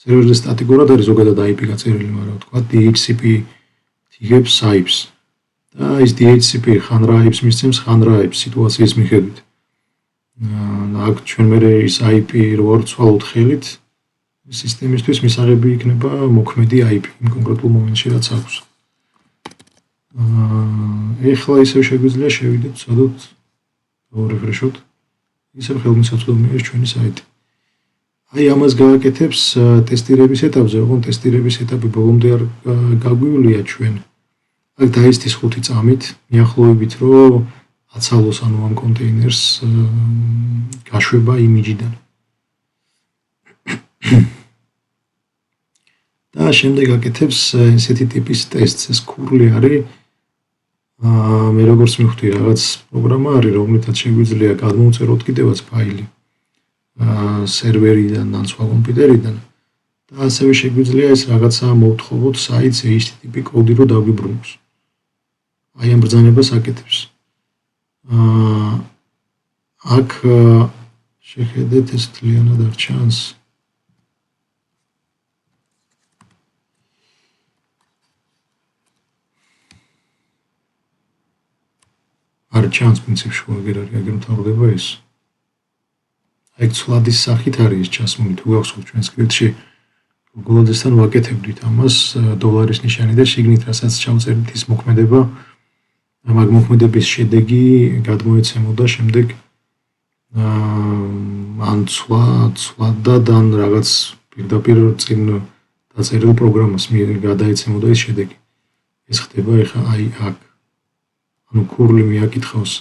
სერვერზე სტატიკურად არის ზოგადად IP გაწერილი, მაგრამ ვთქვათ DHCP იღებს IP-ს. და ის DHCP ხან რა IP-ს მისცემს, ხან რა IP-ს სიტუაციის მიხედვით. აქ ჩვენ მერე ის IP რო ვარცვალოთ ხელით, სისტემისთვის მისაღები იქნება მოქმედი IP იმ კონკრეტულ მომენტში რაც აქვს. ეხლა ისევ შეგვიძლია შევიდეთ, სადოთ ვარეფრეშოთ. ისევ ხელმისაწვდომია ეს ჩვენი საიტი. აი ამას გააკეთებს ტესტირების ეტაპზე, ოღონდ ტესტირების ეტაპი ბოლომდე არ გაგვივლია ჩვენ. აქ დაისთვის 5 წამით, მიახლოებით რომ აცალოს ანუ ამ კონტეინერს გაშვება იმიჯიდან. და შემდეგ აკეთებს ესეთი ტიპის ტესტს, ეს ქურლი არის. მე როგორც მივხვდი, რაღაც პროგრამა არის, რომლითაც შეგვიძლია გადმოვწეროთ კიდევაც ფაილი სერვერიდან ან სხვა კომპიუტერიდან და ასევე შეგვიძლია ეს რაღაცა მოვთხოვოთ საიტს HTTP კოდი რო დაგვიბრუნოს. აი ამ ბრძანებას აკეთებს. აქ შეხედეთ ეს თლიანად არ ჩანს. არ ჩანს პრინციპში აგერ მთავრდება ეს. აი ცვლადის სახით არის ეს ჩასმული, თუ გახსოვთ ჩვენ სკრიპტში გულოდესთან ვაკეთებდით ამას დოლარის ნიშანი და შიგნით რასაც ჩავწერით ის მოქმედება, მაგ მოქმედების შედეგი გადმოეცემოდა შემდეგ ან ცვლადად ან რაღაც პირდაპირ წინ დაწერილ პროგრამას გადაეცემოდა ის შედეგი. ეს ხდება ეხლა აი აქ. ანუ ქურლი მიაკითხავს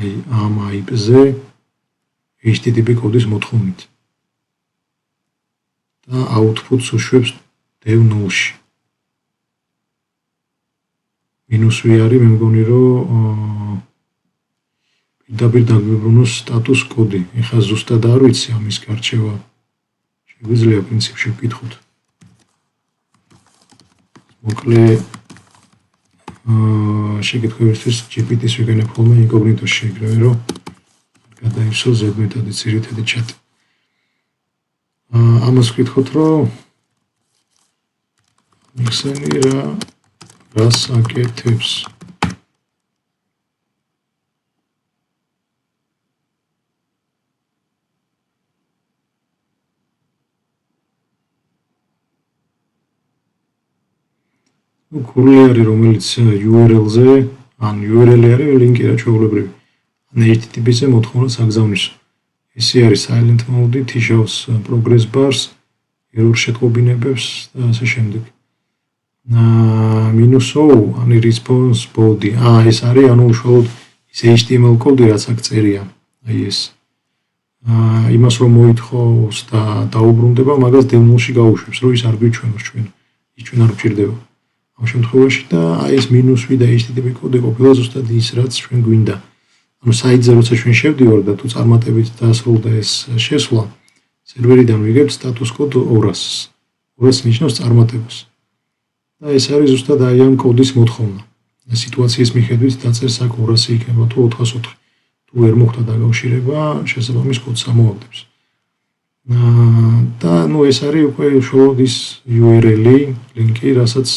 აი ამ IP-ზე HTTP კოდის მოთხოვნით და output-ს უშვებს dev null-ში. მინუსი არის, მე მგონი რომ პირდაპირ დაგვიბრუნოს status კოდი. ეხლა ზუსტად არ ვიცი ამის გარჩევა. შეგვიძლია პრინციპში ვკითხოთ. მოკლე შეკითხვებისთვის GPT-ს ვიგენებ ხოლმე ინკოგნიტოში ეგრევე რომ გადაივსო ზედმეტადი ძირითადი ჩატი. ამას ვკითხოთ რომ მიხსენი რას აკეთებს. ქურლი არის, რომელიც URL-ზე, ან URL-ი არის ლინკი რა ჩვეულებრივი. ან HTTP-ზე მოთხოვნას აგზავნისო. ესე არის silent mode, თიშავს progress bars, error შეწყობინებებს და ასე შემდეგ. -o, ani response body. ეს არის, ანუ უშუალოდ ის HTML კოდი, რაც აქ წერია. აი ეს. იმას რომ მოითხოვს და დაუბრუნდება, მაგას დემონში გაუშვებს, რომ ის არ გვიჩვენოს ჩვენ. ის ჩვენ არ გვჭირდება. ამ შემთხვევაში და აი ეს -v და HTTP კოდი ყოფილა ზუსტად ის, რაც ჩვენ გვინდა. ანუ საიტზე როცა ჩვენ შევდივარ და თუ წარმატებით დაასრულდა ეს შესვლა, სერვერიდან ვიგებთ status code 200-ს. 200 ნიშნავს წარმატებას. და ეს არის ზუსტად აი ამ კოდის მოთხოვნა. სიტუაციის მიხედვით დაწერს აქ 200 იქნება თუ 404. თუ ვერ მოხდა დაკავშირება, შესაბამის კოდს ამოაგდებს. და ეს არის უკვე უშუალოდ ის URL-ი, ლინკი, რასაც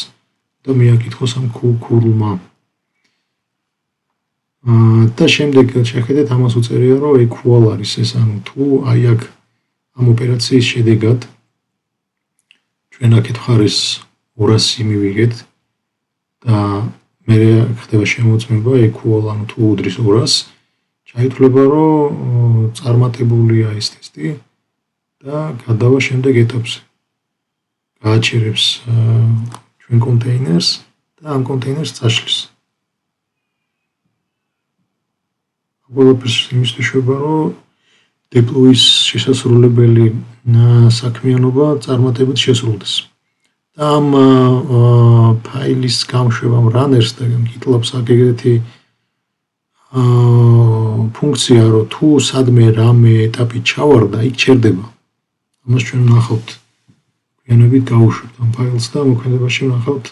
და მიაკითხოს ამ ქურლმა. და შემდეგ შეხედეთ, ამას უწერია, რომ equal არის ეს, ანუ თუ აი აქ ამ ოპერაციის შედეგად ჩვენ აქეთ ხარეს 200 მივიგეთ და მე ხდება შემოწმება equal, ანუ თუ უდრის 200, ჩაითვლება, რომ წარმატებულია ეს ტესტი და გადავა შემდეგ ეტაპზე. გააჩერებს ჩვენ კონტეინერს და ამ კონტეინერს წაშლის. ყველაფერს იმისთვის შვება, რომ deploy-ის შესასრულებელი საქმიანობა წარმატებით შესრულდეს. და ამ ფაილის გამშვებამ runners და GitLab-ს აქ ეგრეთი ფუნქცია, რომ თუ სადმე რამე ეტაპი ჩავარდა, იქ ჩერდება. ამას ჩვენ ვნახავთ. გვიანებით გავუშვებთ ამ ფაილს და მოქმედებაში ვნახავთ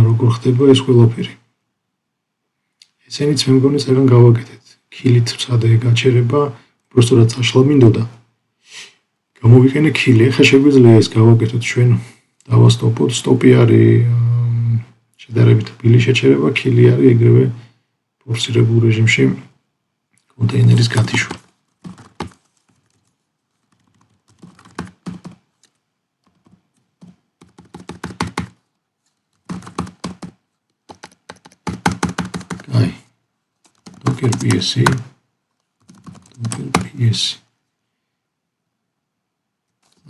როგორ ხდება ეს ყველაფერი. ესენიც მე მგონი წერან გავაკეთეთ. ქილით ვცადე გაჩერება, უბრალოდ წაშლა მინდოდა. გამოვიყენე ქილი. ეხლა შეგვიძლია ეს გავაკეთოთ ჩვენ. დავასტოპოთ. სტოპი არის შედარებით რბილი შეჩერება, ქილი არის ეგრევე ფორსირებულ რეჟიმში კონტეინერის გათიშვა. აი. Docker PSC.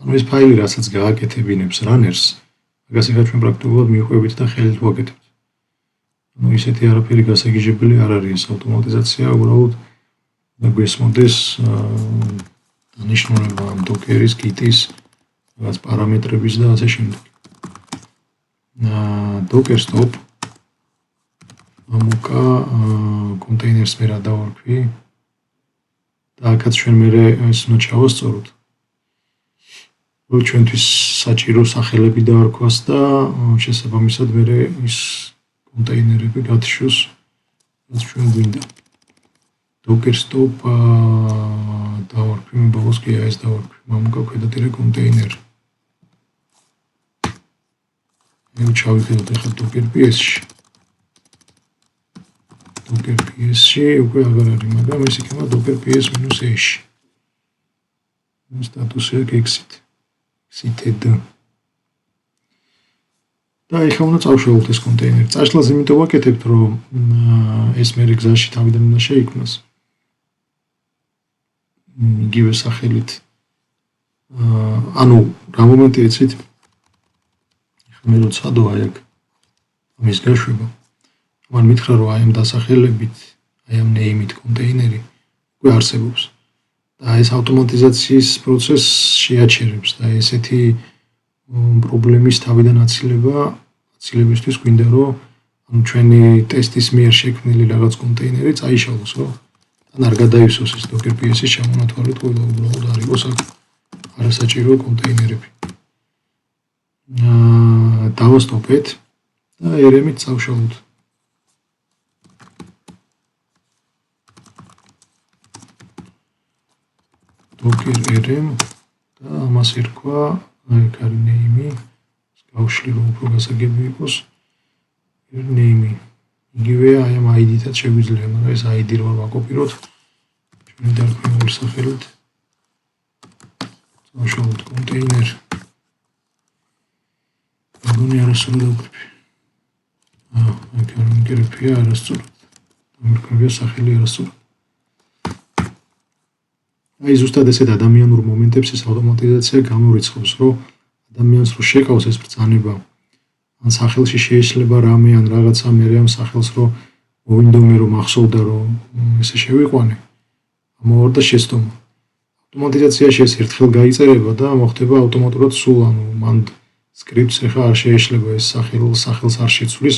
ანუ ეს ფაილი, რასაც გააკეთებინებს runners, მაგას ეხლა ჩვენ პრაქტიკულად მივხვევით და ხელით ვაკეთებთ. ანუ ისეთი არაფერი გასაგიჟებელი არ არის ეს ავტომატიზაცია, უბრალოდ გვესმოდეს დანიშნულება ამ Docker-ის, Git-ის, რაღაც პარამეტრების და ასე შემდეგ. Docker stop ამოკა კონტეინერს მე რა დავარქვი და აქაც ჩვენ მე ეს უნდა ჩავასწოროთ. რომ ჩვენთვის საჭირო სახელები დაარქვას და შესაბამისად მე ის კონტეინერები გათიშოს, რაც ჩვენ გვინდა. Docker stop დავარქვი, მე ბოლოს კი ეს დავარქვი. მამუკა ქვედატირე კონტეინერი. მე ჩავიხედოთ ახლა Docker PS-ში. Docker PS-ში უკვე აღარ არის, მაგრამ ეს იქნება Docker PS--A-ში. სტატუსი აქვს exit. Exit-ed. და ეხლა უნდა წავშალოთ ეს კონტეინერი. წაშლას იმიტომ ვაკეთებთ, რომ ეს მე გზაში თავიდან უნდა შეიქმნას. იგივე სახელით. ანუ რა მომენტი ეცით? ეხლა მე როცადო აი აქ ამის გაშვება. მან მითხრა, რომ აი ამ დასახელებით, აი ამ name-ით კონტეინერი უკვე არსებობს. და ეს ავტომატიზაციის პროცესს შეაჩერებს და ესეთი პრობლემის თავიდან აცილებისთვის გვინდა, რომ ჩვენი ტესტის მიერ შექმნილი რაღაც კონტეინერი წაიშალოს, რომ თან არ გადაივსოს ეს Docker PS-ის ჩამონათვალით, ყველა უბრალოდ არ იყოს აქ არასაჭირო კონტეინერები. დავასტოპეთ და RM-ით წავშალოთ. Docker RM და ამას ერქვა აქ არის name-ი, გავშლი რომ უფრო გასაგები იყოს. name-ი. იგივე აი ამ ID-თაც შეგვიძლია, მაგრამ ეს ID რო ვაკოპიროთ ჩვენი დარქმეული სახელით. წავშალოთ კონტეინერი. მგონი არასწორად დავკრიფე. აქ არ მიგერფია არასწორად. დამირქმევია სახელი არასწორად. აი ზუსტად ესეთ ადამიანურ მომენტებს ეს ავტომატიზაცია გამორიცხავს, რომ ადამიანს რო შეკავს ეს ბრძანება ან სახელში შეიძლება რამე ან რაღაცა მე ამ სახელს რომ მოვინდომე რომ ახსოვდა რომ ესე შევიყვანე ამოვარდა შეცდომა ავტომატიზაციაში ეს ერთხელ გაიწერება და მოხდება ავტომატურად სულ ანუ მან სკრიპტს ახლა არ შეეშლება ეს სახელს არ შეცვლის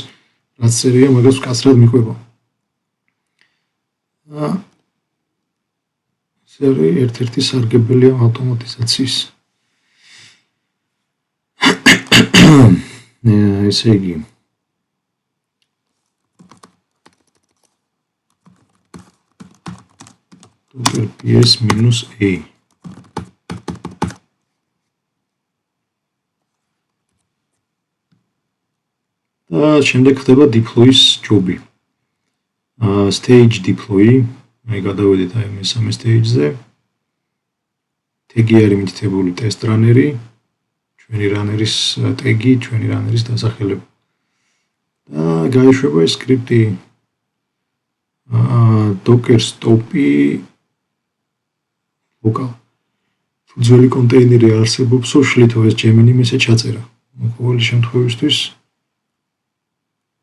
რაც წერია მაგას ვკაცრად მიყვება ეს არის ერთ-ერთი სარგებელი ავტომატიზაციის ესე იგი docker ps-a და შემდეგ ხდება deploy-ის ჯობი. Stage deploy, მე გადავედით აი მესამე stage-ზე. Tag-ი არის მითითებული test runner-ი, ჩვენი runner-ის tag-ი, ჩვენი runner-ის დასახელება. და გაიშვება ეს სკრიპტი docker stop-ი local. თუ ძველი კონტეინერი არსებობს, უშლით ეს Gemini მესე ჩაწერა. ყოველი შემთხვევისთვის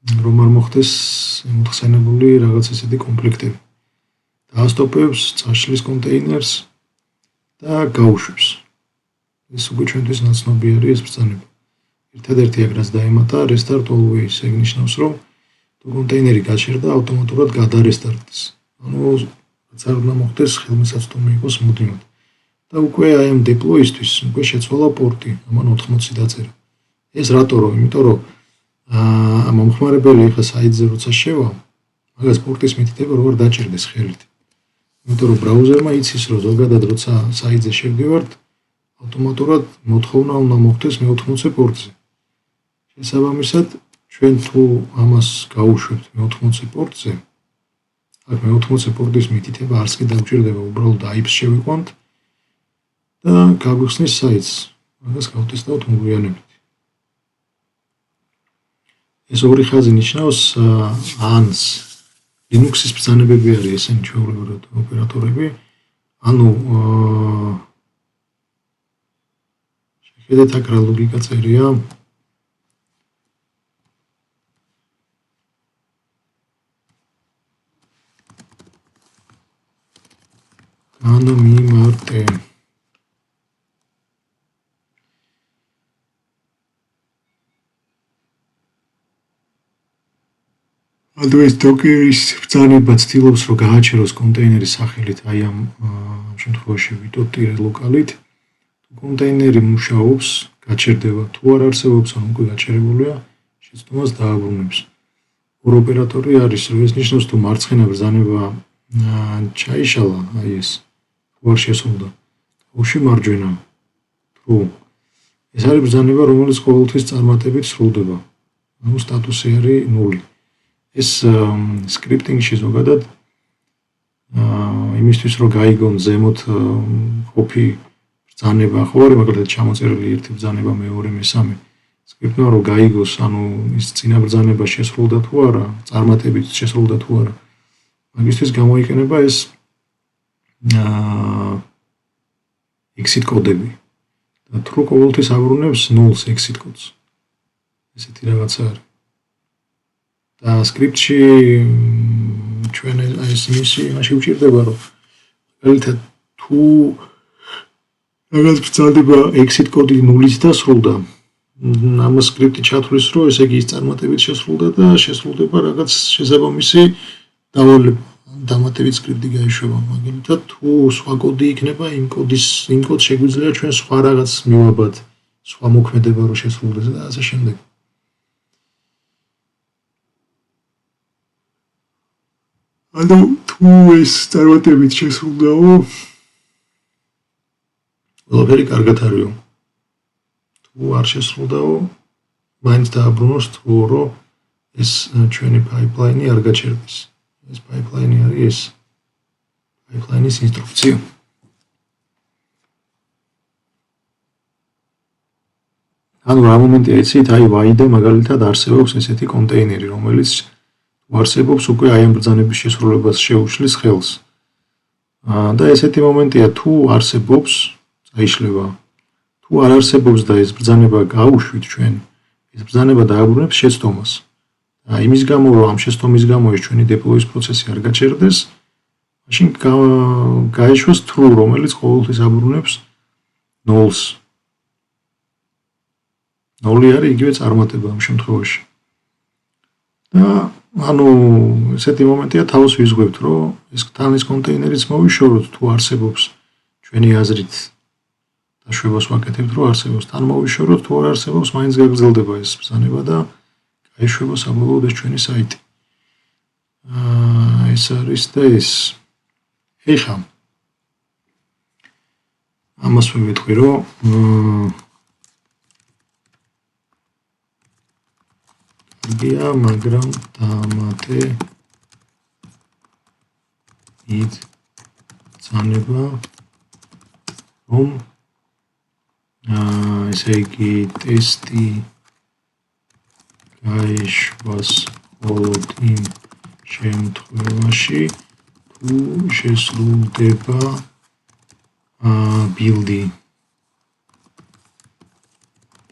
რომ არ მოხდეს მოხსენებული რაღაც ესეთი კომპლექტები. დაასტოპებს, წაშლის კონტეინერს და გაუშვებს. ეს უკვე ჩვენთვის ნაცნობი არის ეს ბრძანება. ერთადერთი აქ რაც დაემატა restart always ეგ ნიშნავს რომ თუ კონტეინერი გაჩერდა ავტომატურად გადარესტარტდეს. ანუ რაც არ უნდა მოხდეს ხელმისაწვდომი იყოს მუდმივად. და უკვე აი ამ deploy-ისთვის უკვე შეცვალა პორტი, ამან 80 დაწერა. ეს რატო რომ? იმიტომ რომ მომხმარებელი ახლა საიტზე როცა შევა, მაგას პორტის მითითება რო არ დაჭერდეს ხელით. იმიტომ რომ ბრაუზერმა იცის რომ ზოგადად როცა საიტზე შევდივართ, ავტომატურად მოთხოვნა უნდა მოხდეს მე-80 პორტზე. შესაბამისად, ჩვენ თუ ამას გაუშვებთ მე-80 პორტზე, აქ მე-80 პორტის მითითება არც კი დაგვჭირდება, უბრალოდ IP-ს შევიყვანთ და გაგვიხსნის საიტს. მაგას გავტესტავთ მოგვიანებით. ეს ორი ხაზი ნიშნავს ANS. Linux-ის ბრძანებები არის ესენი ჩვეულებრივად ოპერატორები. ანუ შეხედეთ აქ რა ლოგიკა წერია. ანუ მიმართე ანუ ეს Docker-ის ბრძანება ცდილობს რომ გააჩეროს კონტეინერის სახელით აი ამ შემთხვევაში wito-localით. თუ კონტეინერი მუშაობს, გაჩერდება, თუ არ არსებობს, ანუ უკვე გაჩერებულია, შეცდომას დააბრუნებს. ორ ოპერატორი არის, რომ ეს ნიშნავს თუ მარცხენა ბრძანება ჩაიშალა, აი ეს თუ არ შესრულდა. ოში მარჯვენა თუ ეს არის ბრძანება, რომელიც ყოველთვის წარმატებით სრულდება. ანუ სტატუსი არის 0. ეს სკრიპტინგში ზოგადად იმისთვის რომ გაიგონ ზემოთ ყოფი ბრძანება ხო არის მაგალითად ჩამოწერილი ერთი ბრძანება მეორე მესამე სკრიპტმა რომ გაიგოს ანუ ის წინა ბრძანება შესრულდა თუ არა წარმატებით შესრულდა თუ არა მაგისთვის გამოიყენება ეს exit კოდები და თუ ყოველთვის აბრუნებს 0-ს exit კოდს ესეთი რაღაცა არის და სკრიპტში ჩვენ ეს იმაში უჭირდება რომ მაგალითად თუ რაღაც ბრძანება exit კოდი 0-ით დასრულდა ამ სკრიპტი ჩათვლის რომ ესე იგი ის წარმატებით შესრულდა და შესრულდება რაღაც შესაბამისი დავალება დამატებით სკრიპტი გაიშვება მაგალითად თუ სხვა კოდი იქნება იმ კოდს შეგვიძლია ჩვენ სხვა რაღაც მივაბად სხვა მოქმედება რომ შესრულდეს და ასე შემდეგ ანუ თუ ეს წარმატებით შესრულდაო ყველაფერი კარგად არისო თუ არ შესრულდაო მაინც დააბრუნოს თუ რომ ეს ჩვენი pipeline-ი არ გაჩერდეს ეს pipeline-ი არის ეს pipeline-ის ინსტრუქცია ანუ რა მომენტია იცით აი ვაიდა მაგალითად არსებობს ესეთი კონტეინერი რომელიც არსებობს უკვე აი ამ ბრძანების შესრულებას შეუშლის ხელს. და ესეთი მომენტია თუ არსებობს, წაიშლება. თუ არ არსებობს და ეს ბრძანება გაუშვით ჩვენ ეს ბრძანება დააბრუნებს შეცდომას. იმის გამო, რომ ამ შეცდომის გამო ეს ჩვენი დეპლოის პროცესი არ გაჩერდეს, მაშინ გაეშვას true, რომელიც ყოველთვის აბრუნებს nulls. Nulli არის იგივე წარმატება ამ შემთხვევაში. და ანუ ესეთი მომენტია თავს ვიზღვევთ, რომ ეს თანის კონტეინერიც მოვიშოროთ თუ არსებობს ჩვენი აზრით დაშვებას ვაკეთებთ, რომ არსებობს თან მოვიშოროთ თუ არ არსებობს, მაინც გაგრძელდება ეს ბრძანება და გაიშვება საბოლოოდ ეს ჩვენი საიტი. ეს არის და ეს. ეხლა ამას ვიტყვი, რომ გია, მაგრამ დამატე ით ბრძანება რომ ესე იგი ტესტი გაიშვას მხოლოდ იმ შემთხვევაში თუ შესრულდება ბილდი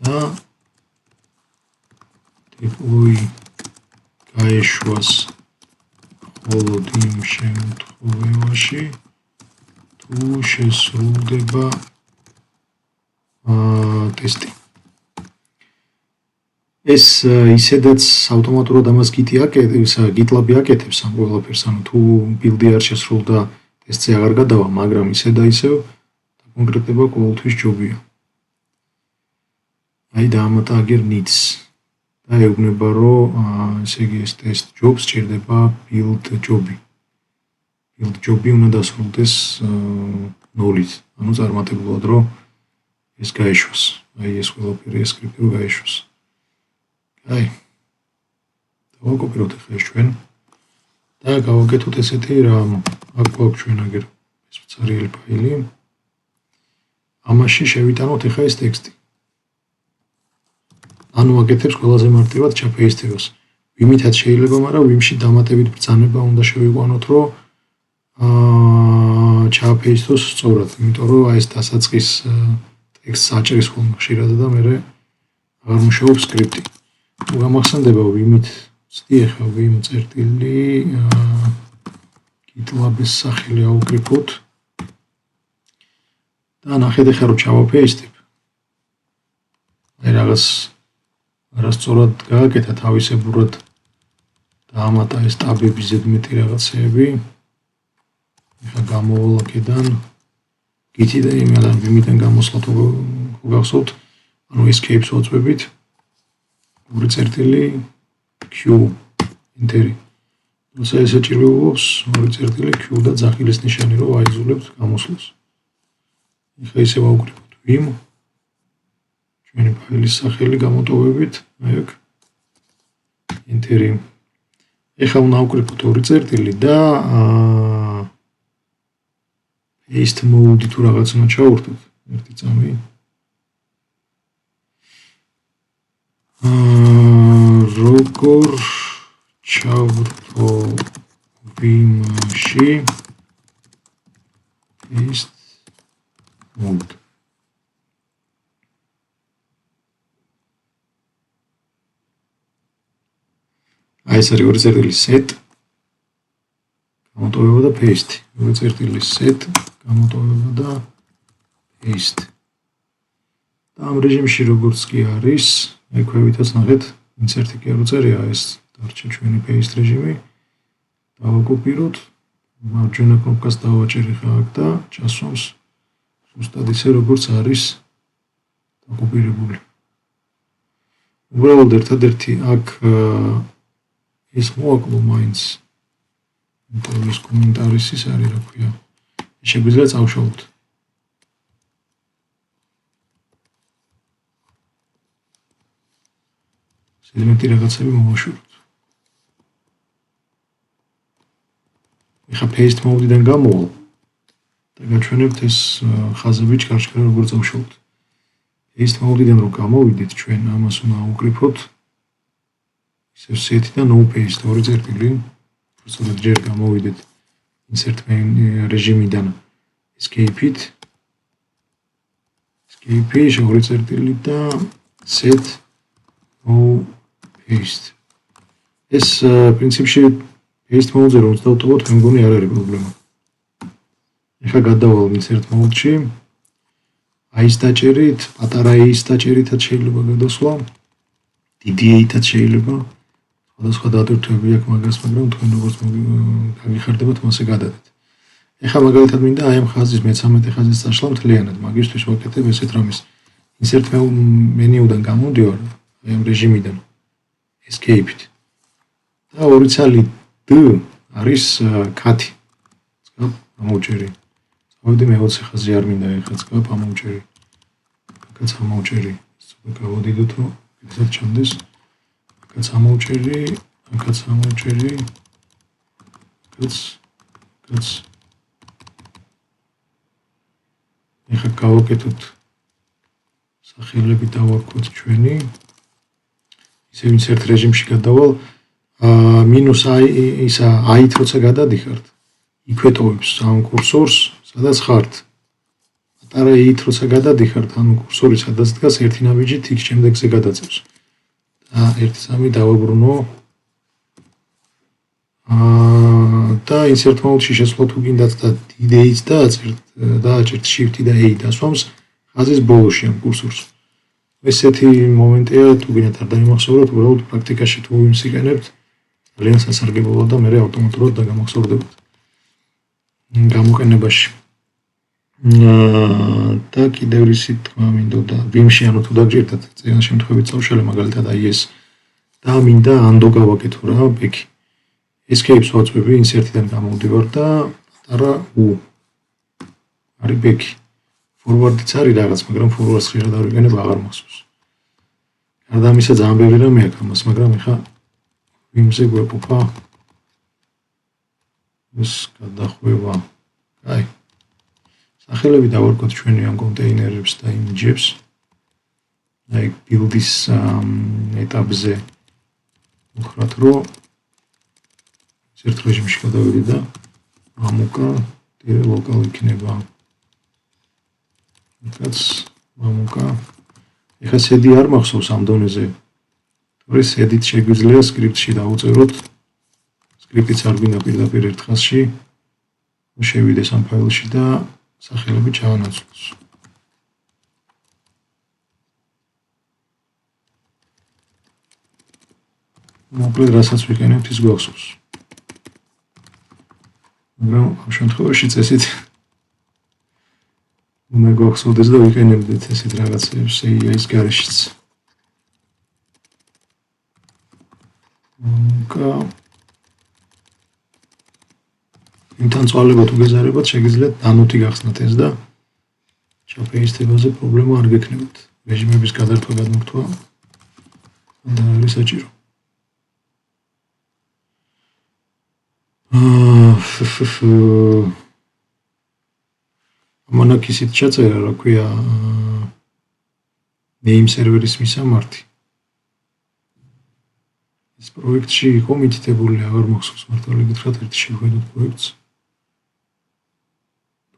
და deploy გაეშვას მხოლოდ იმ შემთხვევაში თუ შესრულდება ტესტი. ეს ისედაც ავტომატურად ამას GitLab-ი აკეთებს ამ ყველაფერს, ანუ თუ ბილდი არ შესრულდა, ტესტზე აღარ გადავა, მაგრამ ისე და ისევ დაკონკრეტება ყოველთვის ჯობია. აი დაამატა აგერ needs და ეუბნება, რომ ესე იგი ეს test jobs ჭირდება build job-ი. build job-ი უნდა დასრულდეს nullit, ანუ წარმატებულად რომ ეს გაეშვას. აი ეს ყველაფერი ეს სკრიპტი რომ გაეშვას. აი. დავაკოპიროთ ახლა ეს ჩვენ და გავაკეთოთ ესეთი რამ. აქ გვაქვს ჩვენ აგერ ეს მწარიელი ფაილი. ამაში შევიტანოთ ახლა ეს ტექსტი. ანუ აკეთებს ყველაზე მარტივად ჩაფეისტებას. ვიმითაც შეიძლება, მაგრამ ვიმში დამატებით ბრძანება უნდა შევიყვანოთ, რომ ჩაფეისტოს სწორად, იმიტომ რომ აი ეს დასაწყის ტექსტს აჭრის ხოლმე ხშირად და მე აღარ მუშაობს სკრიპტი. თუ გამახსენდება ვიმით ვწდი ახლა ვიმ წერტილი GitLab-ის სახელი აუკრიფოთ და ნახეთ ახლა რომ ჩავაფეისტებ. აი არასწორად გააკეთა თავისებურად დაამატა ეს ტაბები ზედმეტი რაღაცეები. ახლა გამოვალ აქედან git-ი და ვიმიდან გამოსვლა თუ გახსოვთ, ანუ escape-ს ვაწვევით. ორი წერტილი q enter-ი. როცა ესე ჭირვებობს ორი წერტილი q და ძახილის ნიშანი რომ აიძულებთ გამოსვლას. ახლა ისე ვაუკრიფოთ vim ჩვენი ფაილის სახელი გამოტოვებით, აი აქ enter-ი. ახლა უნდა ავკრიფოთ ორი წერტილი და paste mode თუ რაღაც უნდა ჩავურთოთ. ერთი წამი. როგორ ჩავრთო vim-ში paste mode. აი ეს არის ორი წერტილი set გამოტოვება და paste. ორი წერტილი set გამოტოვება და paste. და ამ რეჟიმში როგორც კი არის, აი ქვევითაც ნახეთ, insert-ი კი არ უწერია, ეს დარჩა ჩვენი paste რეჟიმი. დავაკოპიროთ, მარჯვენა კნოპკას დავაჭერი ხა აქ და ჩასვამს ზუსტად ისე როგორც არის დაკოპირებული. უბრალოდ ერთადერთი აქ ის მოაკლო მაინც ინტერვის კომენტარის ის არის რა ქვია. შეგვიძლია წავშალოთ. ზედმეტი რაღაცები მოვაშოროთ. ეხა paste mode-დან გამოვალ და გაჩვენებთ ეს ხაზები ჭკარ-ჭკარ როგორ წავშალოთ. paste mode-დან რომ გამოვიდეთ ჩვენ ამას უნდა აუკრიფოთ. ისევ set და no paste ორი წერტილი. უბრალოდ ჯერ გამოვიდეთ insert რეჟიმიდან escape-ით. escape-ი ორი წერტილი და set paste. ეს პრინციპში paste mode-ზე რომ დავტოვოთ, მე მგონი არ არის პრობლემა. ეხლა გადავალ insert mode-ში. I-ს დაჭერით, პატარა I-ს დაჭერითაც შეიძლება გადასვლა. დიდი A-თაც შეიძლება. სხვადასხვა დატვირთვები აქვს მაგას, მაგრამ თქვენ როგორც გაგიხარდებათ, მასე გადადეთ. ეხლა მაგალითად მინდა აი ამ ხაზის მე-13 ხაზის წაშლა მთლიანად. მაგისთვის ვაკეთებ ესეთ რამეს. Insert menu-დან გამოდივარ, აი ამ რეჟიმიდან. Escape-ით. და ორი ცალი D არის cut-ი. წკაპ ამოვჭერი. წავედი მე-20 ხაზი არ მინდა ეხლა წკაპ ამოვჭერი. აქაც ამოვჭერი. ცოტა გავოდიდოთ რომ ესეთ ჩანდეს. აქაც ამოვჭერი, აქაც ამოვჭერი. აქაც ეხლა გავაკეთოთ სახელები დავარქვათ ჩვენი. ისევ insert რეჟიმში გადავალ. minus I ისა I-ით როცა გადადიხართ, იქვე ტოვებს ამ კურსორს, სადაც ხართ. პატარა I-ით როცა გადადიხართ, ანუ კურსორი სადაც დგას, ერთი ნაბიჯით იქ შემდეგზე გადაწევს. და 1-3 დავაბრუნო. და insert mode-ში შესვლა თუ გინდათ და დიდ A-ს დააჭერთ shift და A დასვამს ხაზის ბოლოში ამ კურსორს. ესეთი მომენტია თუ გინდათ არ დაიმახსოვროთ, უბრალოდ პრაქტიკაში თუ იმს იყენებთ, ძალიან სასარგებლოა და მე ავტომატურად დაგამახსოვრდებათ გამოყენებაში. და კიდევ რისი თქმა მინდოდა, Vim-ში ანუ თუ დაგჭირდათ, წინა შემთხვევით წავშალე მაგალითად აი ეს და მინდა ანდო გავაკეთო რა, ბექი. Escape-ს ვაწვევი, insert-დან გამოვდივარ და პატარა U არის ბექი. Forward-იც არის რაღაც, მაგრამ forward-ს ხშირად არ ვიყენებ, აღარ მახსოვს. გარდა ამისა ძალიან ბევრი რამე აქვს ამას, მაგრამ ეხლა Vim-ზე გვეყოფა ეს გადახვევა. აი. სახელები დავარქვათ ჩვენი ამ კონტეინერებს და იმიჯებს. აი build-ის ეტაპზე ვუხრათ, რომ ერთ რეჟიმში გადავიდი და ამუკა local იქნება. That's mamuka. ეხლა sedi არ მახსოვს ამ დონეზე. თორე sedi-თ შეგვიძლია script-ში დავუწეროთ. script-იც არ გვინდა პირდაპირ ერთ ხაზში. შევიდეს ამ ფაილში და სახელები ჩავანაცვლოს. მოკლედ რასაც ვიყენებთ ის გვახსოვს. მაგრამ ამ შემთხვევაში წესით უნდა გვახსოვდეს და ვიყენებდეთ ესეთ რაღაცებს AI-ის გარეშეც. იმთან წვალებად უგეზარებად შეგიძლიათ დანოთი გახსნათ ეს და ჩაპეისტებაზე პრობლემა არ გექნებათ. რეჟიმების გადართვა გადმოგვთვა და არის საჭირო. მონაკისით ჩაწერა, რა ქვია, name server-ის მისამართი. ეს პროექტში იყო მითითებული, აღარ მახსოვს მართალი გითხრათ, ერთი შევხედოთ პროექტს.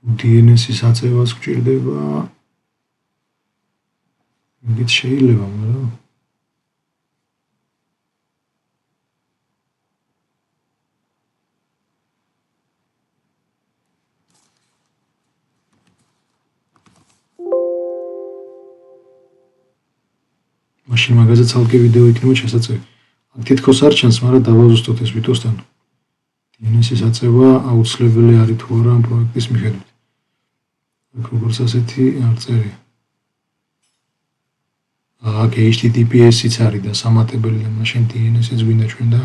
DNS-ის აწევას გვჭირდება. მიგით შეიძლება, მაგრამ მაშინ მაგაზე ცალკე ვიდეო იქნება შესაძლებელი. აქ თითქოს არ ჩანს, მაგრამ დავაზუსტოთ ეს ვიდეოსთან. DNS-ის აწევა აუცილებელი არის თუ არა ამ პროექტის მიხედვით. აქ როგორც ასეთი არ წერია. აქ HTTPS-იც არის და სამატებელი და მაშინ DNS-იც გვინდა ჩვენ და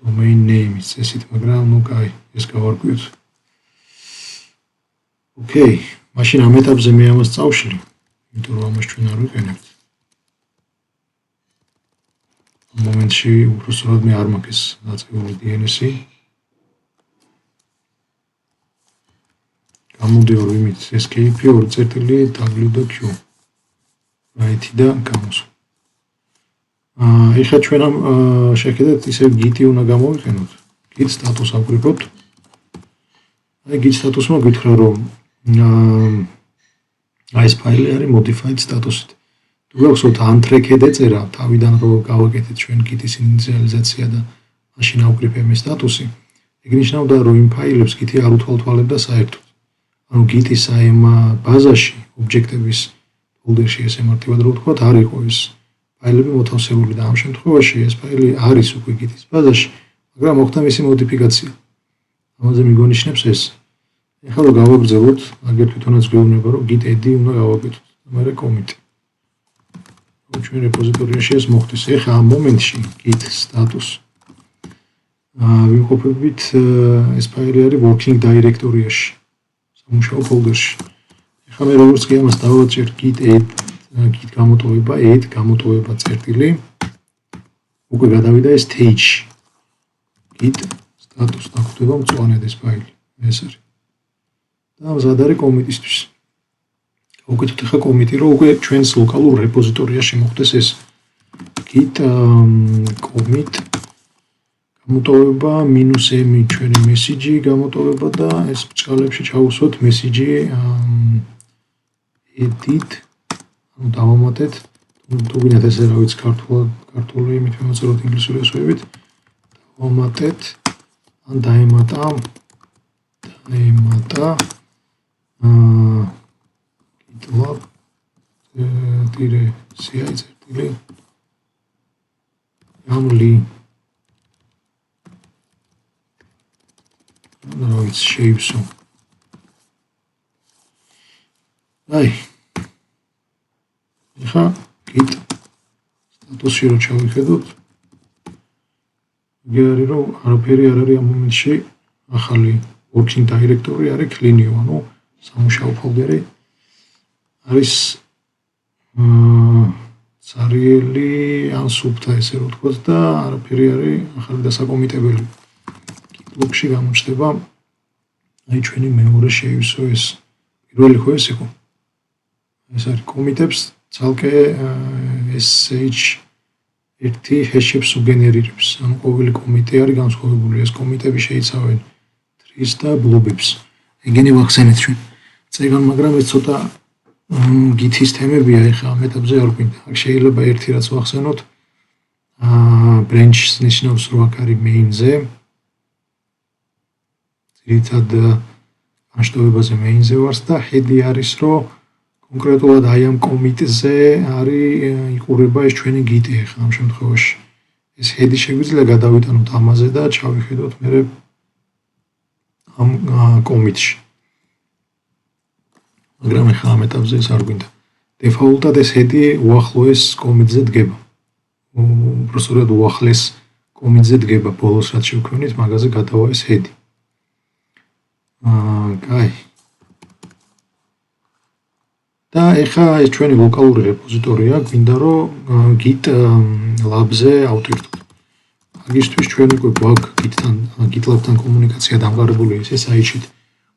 domain name-იც წესით, მაგრამ ნუ კაი, ეს გავარკვიოთ. ოკეი, მაშინ ამ ეტაპზე მე ამას წავშლი, იმიტომ რომ ამას ჩვენ არ ვიყენებთ. მომენტში უბრალოდ მე არ მაქვს დაწეული DNS-ი. გამოდივარ იმით escape W და Q. Right და გამოსვლა. ეხლა ჩვენ ამ შეხედეთ ისე git-ი უნდა გამოვიყენოთ. git status ავკრიფოთ. აი git status-მა გითხრა რომ აი ეს ფაილი არის modified status-ით. თუ გახსოვთ untracked ეწერა თავიდან რომ გავაკეთეთ ჩვენ Git-ის ინიციალიზაცია და მაშინ ავკრიფე მე სტატუსი. ეგ ნიშნავდა რომ იმ ფაილებს Git-ი არ უთვალთვალებდა საერთოდ. ანუ Git-ის აი ამ ბაზაში ობიექტების ფოლდერში ესე მარტივად რო ვთქვათ არ იყო ეს ფაილები მოთავსებული და ამ შემთხვევაში ეს ფაილი არის უკვე Git-ის ბაზაში, მაგრამ მოხდა მისი მოდიფიკაცია. ამაზე მიგონიშნებს ეს. ეხლა რომ გავაგრძელოთ, აგერ თვითონაც გვეუბნება რომ Git add უნდა გავაკეთოთ და მერე commit. ჩვენ რეპოზიტორიაში ეს მოხდეს. ეხლა ამ მომენტში Git status ვიმყოფებით ეს ფაილი არის working directory-ში, სამუშაო ფოლდერში. ეხლა მე როგორც კი ამას დავაჭერ Git add Git გამოტოვება add გამოტოვება წერტილი უკვე გადავიდა ეს stage Git status და გვხვდება მწვანედ ეს ფაილი. ეს არის. და მზად არის commit-ისთვის. გავუკეთოთ ახლა commit-ი, რომ უკვე ჩვენს ლოკალურ რეპოზიტორიაში მოხდეს ეს Git commit გამოტოვება -m ჩვენი მესიჯი გამოტოვება და ეს ბჭყალებში ჩავუსვოთ მესიჯი edit ანუ დავამატეთ თუ გინდათ ესე რა ვიცი ქართული იმით მიმოწეროთ ინგლისური ასოებით დავამატეთ ან დაემატა GitLab -ci წერტილი YAML რა ვიცი შეივსო აი ეხა Git სტატუსში რო ჩავიხედოთ იგი არის რომ არაფერი არ არის ამ მომენტში ახალი working directory არის clean-ი ანუ სამუშაო ფოლდერი არის ცარიელი ან სუფთა ესე რო ვთქვათ და არაფერი არის ახალი დასაკომიტებელი ლოქში გამოჩნდება აი ჩვენი მეორე შეივსო ეს პირველი ხო ეს იყო ეს არის კომიტებს ცალკე sh ერთი ჰეშებს უგენერირებს ანუ ყოველი კომიტი არის განსხვავებული ეს კომიტები შეიცავენ tries და blobs ეგენი ვახსენეთ ჩვენ წეგან მაგრამ ეს ცოტა Git-ის თემებია ეხლა ამ ეტაპზე არ გვინდა აქ შეიძლება ერთი რაც ვახსენოთ branch-ს ნიშნავს რომ აქ არის main-ზე ძირითად განშტოებაზე main-ზე ვარს და head-ი არის რომ კონკრეტულად აი ამ commit-ზე არის იყურება ეს ჩვენი Git-ი ეხლა ამ შემთხვევაში ეს head-ი შეგვიძლია გადავიტანოთ ამაზე და ჩავიხედოთ მერე ამ commit-ში მაგრამ ეხლა ამ ეტაპზე ეს არ გვინდა default-ად ეს head-ი უახლოეს commit-ზე დგება უბრალოდ უახლეს commit-ზე დგება ბოლოს რაც შევქმნით მაგაზე გადავა ეს head-ი კაი და ეხლა ეს ჩვენი ლოკალური რეპოზიტორია გვინდა რომ Git lab-ზე ავტვირთოთ მაგისთვის ჩვენ უკვე გვაქვს Git-თან GitLab-თან კომუნიკაცია დამყარებული SSH-ით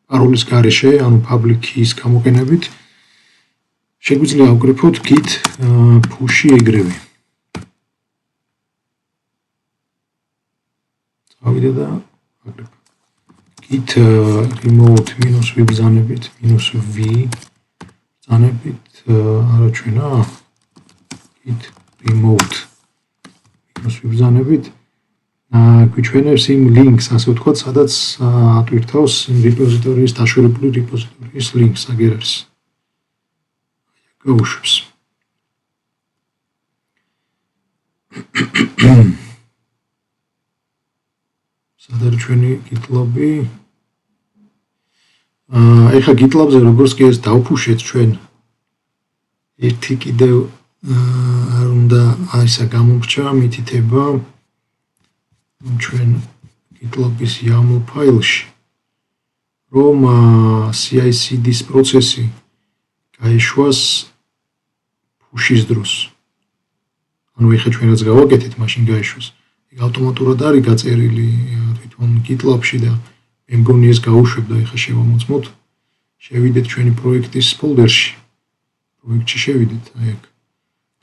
parolis გარეშე ანუ public keys გამოყენებით შეგვიძლია ავკრიფოთ Git push-ი ეგრევე წავიდე და აგრებ Git remote -v ბრძანებით -v ბრძანებით არა ჩვენა Git remote -v ბრძანებით გვიჩვენებს იმ links ასე ვთქვათ სადაც ატვირთავს იმ რეპოზიტორიის დაშორებული რეპოზიტორიის links აგერ არის გავუშვებს სად არის ჩვენი GitLab-ი ეხლა GitLab-ზე როგორც კი ეს დავფუშეთ ჩვენ ერთი კიდევ არ უნდა აისა გამომრჩა მითითება ჩვენ GitLab-ის YAML ფაილში რომ CI/CD-ის პროცესი გაეშვას push-ის დროს ანუ ეხლა ჩვენ რაც გავაკეთეთ მაშინ გაეშვას ეგ ავტომატურად არის გაწერილი თვითონ GitLab-ში და მე მგონი ეს გავუშვებ და ეხლა შევამოწმოთ შევიდეთ ჩვენი პროექტის ფოლდერში პროექტში შევიდეთ აი აქ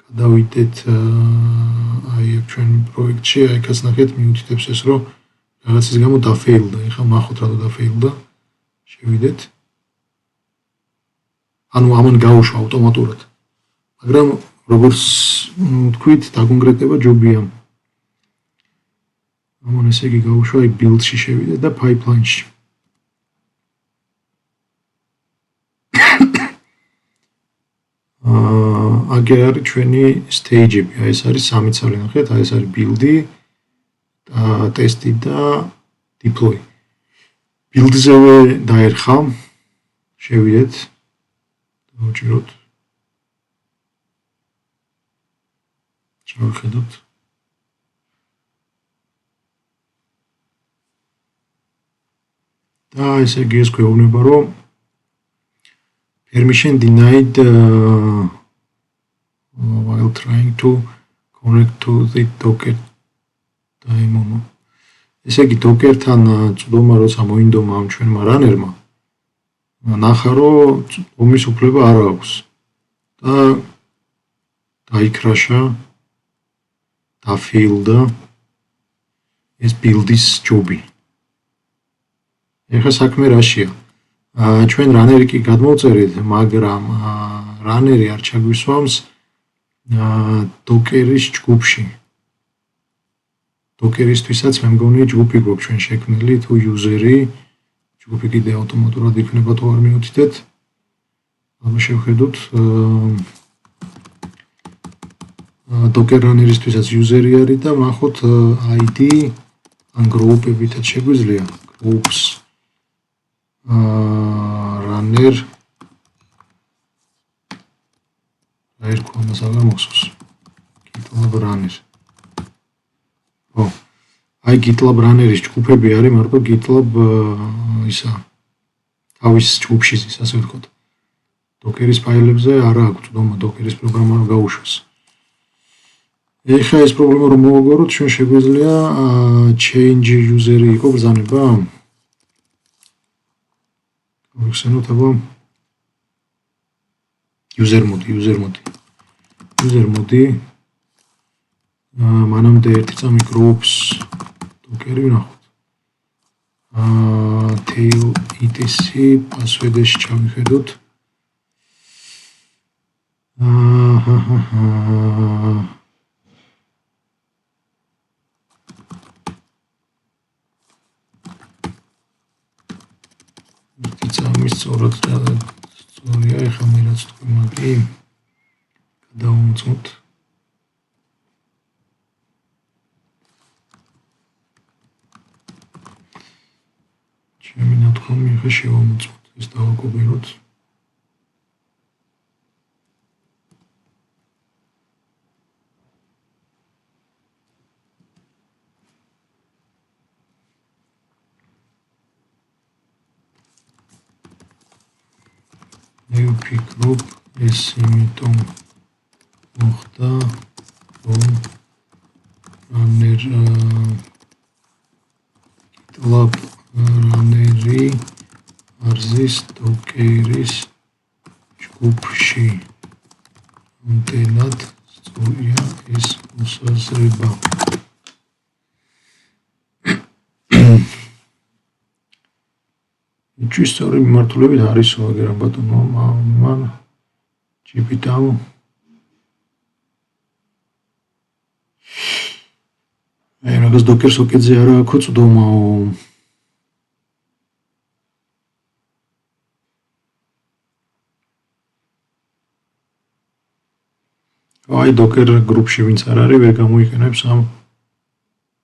გადავიდეთ აი აქ ჩვენი პროექტში აი აქაც ნახეთ მიუთითებს ეს რომ რაღაცის გამო დაფეილდა ეხლა ნახოთ რა დაფეილდა შევიდეთ ანუ ამან გაუშვა ავტომატურად მაგრამ როგორც თქვით, დაკონკრეტება ჯობია. ამან ესე იგი გავუშვა აი build-ში შევიდა და pipeline-ში. აგერ არის ჩვენი stage-ები. აი ეს არის სამი ცალი ნახეთ, აი ეს არის build-ი, ტესტი და deploy. build-ზევე დაერხა. შევიდეთ. დავჭიროთ. შევხედოთ. და ესე იგი ეს გვეუბნება, რომ permission denied while trying to connect to the Docker daemon. ესე იგი Docker-თან წვდომა როცა მოინდომა ამ ჩვენმა რანერმა, ნახა რომ ომის უფლება არ აქვს და დაიქრაშა, დაფეილდა ეს build-ის ჯობი. ეხლა საქმე რაშია? ჩვენ რანერი კი გადმოვწერეთ, მაგრამ რანერი არ ჩაგვისვამს Docker-ის ჯგუფში. Docker-ისთვისაც მე მგონი ჯგუფი გვაქვს ჩვენ შექმნილი თუ user-ი, ჯგუფი კიდე ავტომატურად იქნება თუ არ მიუთითეთ. აბა შევხედოთ. Docker runner-ისთვისაც user-ი არის და ვნახოთ ID ან group-ებითაც შეგვიძლია groups runner აერქვა მას აღარ მოხსოვს. GitLab runner. აი GitLab runner-ის ჯგუფები არის, მაგრამ GitLab ისა თავის ჯგუფში ის ასე ვთქვათ. Docker-ის ფაილებზე არ აქვს წვდომა Docker-ის პროგრამა არ გაუშვას. ეხლა ეს პრობლემა რომ მოვაგოროთ, ჩვენ შეგვიძლია change user-ი იყო ბრძანება. ვიხსენოთ აბა user mode. მანამდე ერთი წამი groups Docker-ი ვნახოთ. tail etc password-ში ჩავიხედოთ. ერთი წამი სწორად სწორია, ეხლა მე რაც თქვი მაგი გადავუმწოთ. ჩემი ნათქვამი ეხლა შევამოწმოთ, ეს დავაკოპიროთ. UP group ეს იმიტომ მოხდა, რომ runner GitLab runner-ი არის Docker-ის ჯგუფში. ამდენად სწორია ეს მოსაზრება. იჩი სწორი მიმართულებით არისო, აგერ ბატონო, მან ჯიპიტავ. აი მაგას Docker socket-ზე არა აქვს წვდომაო. აი Docker group-ში ვინც არ არის, ვერ გამოიყენებს ამ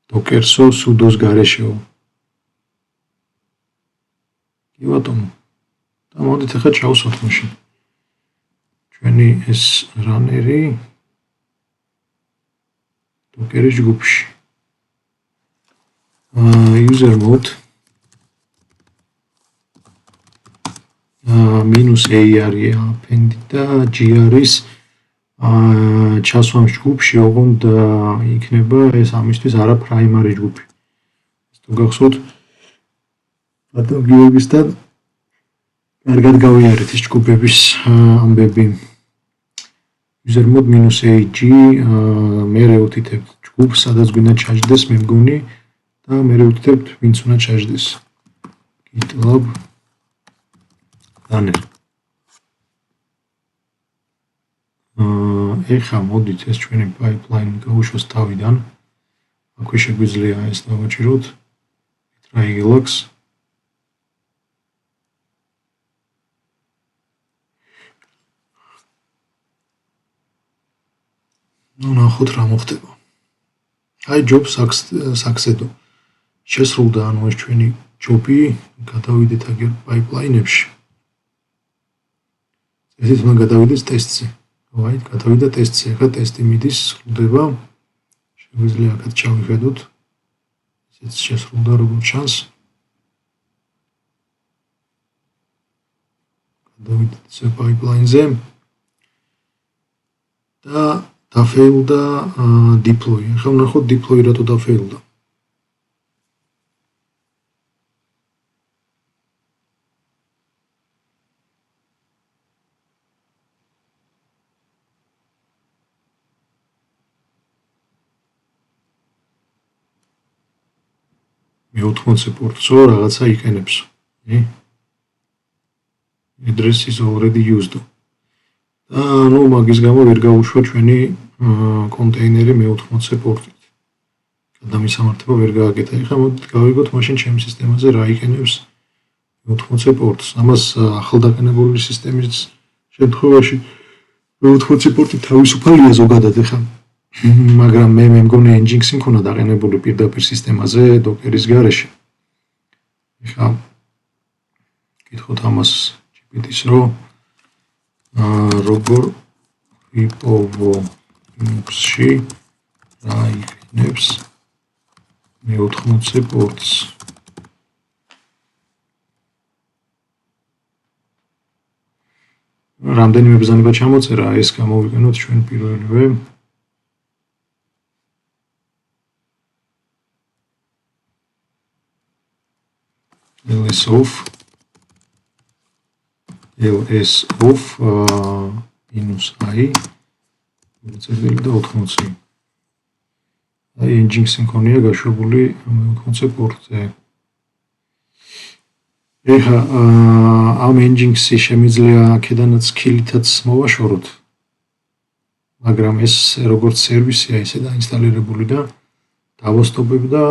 Docker-სო sudo-ს გარეშეო. კი ბატონო. და მოდით ახლა ჩავსვათ მაშინ. ჩვენი ეს runner-ი Docker-ის ჯგუფში. user mode -a არის append და g არის ჩასვამს ჯგუფში, ოღონდ იქნება ეს ამისთვის არა primary ჯგუფი. ეს თუ გახსოვთ ბატონ გიორგისთან კარგად გავიარეთ ეს ჯგუფების ამბები. user mode -ag მე ვუთითებთ ჯგუფს, სადაც გვინდა ჩაჯდეს, მე მგონი და მე ვუთითებთ ვინც უნდა ჩაჯდეს. GitLab runner. ეხლა მოდით ეს ჩვენი pipeline გავუშვას თავიდან. აქვე შეგვიძლია ეს დავაჭიროთ Trailux. ნახოთ რა მოხდება. აი job success-ო. შესრულდა ანუ ეს ჩვენი ჯობი, გადავიდეთ აგერ pipeline-ებში. ესეც უნდა გადავიდეთ ტესტზე. აი, გადავიდა ტესტზე, ახლა ტესტი მიდის, სრულდება. შეგვიძლია აქაც ჩავიხედოთ. ესეც შესრულდა როგორც ჩანს. გადავიდეთ ეს pipeline-ზე. და დაფეილდა deploy. ახლა ვნახოთ deploy რატო დაფეილდა. მე-80 პორტსო რაღაცა იყენებს. Address is already used. ანუ მაგის გამო ვერ გაუშვა ჩვენი კონტეინერი მე-80 პორტით. გადამისამართება ვერ გააკეთა. ეხლა მოდით გავიგოთ მაშინ ჩემი სისტემაზე რა იყენებს მე-80 პორტს. ამას ახალდაყენებული სისტემის შემთხვევაში მე-80 პორტი თავისუფალია ზოგადად ეხლა. მაგრამ მე მგონი Nginx-ი მქონდა დაყენებული პირდაპირ სისტემაზე Docker-ის გარეშე. ეხლა გითხოთ ამას GPT-ს რომ როგორ ვიპოვო Linux-ში რა იყენებს მე-80 პორტს. რამდენიმე ბრძანება ჩამოწერა, ეს გამოვიყენოთ ჩვენ პირველივე. ls-off -i წერილი და 80. აი Nginx-ი მქონია გაშვებული 80 პორტზე. ეხლა ამ Nginx-ი შემიძლია აქედანაც ქილითაც მოვაშოროთ. მაგრამ ეს როგორც სერვისია, ესე დაინსტალირებული და დავოსტობებდა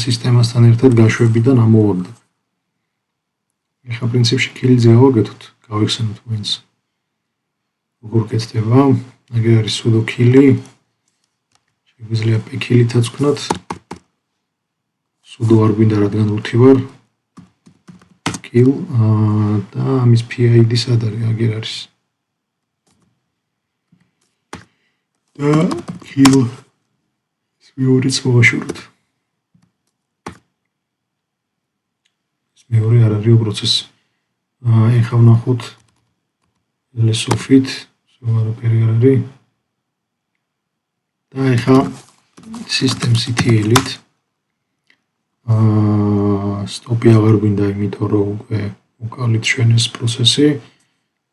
სისტემასთან ერთად გაშვებიდან ამოვაგდა. ეხლა პრინციპში ქილიძე ავაგეთოთ, გავიხსენოთ მაინც. როგორ კეთდება? აგერ არის sudo kili. შეგვიძლია p-ქილითაც ვქნათ. sudo არ გვინდა რადგან რუთი ვარ. kill და ამის PID სად არის? აგერ არის. და kill მეორეც მოვაშოროთ. მეორე არ არის პროცესი. ეხლა ვნახოთ ls-off-ით, არაფერი არ არის. და ეხლა systemctl-ით stop-ი აღარ გვინდა, იმიტომ რომ უკვე უკალით ჩვენ ეს პროცესი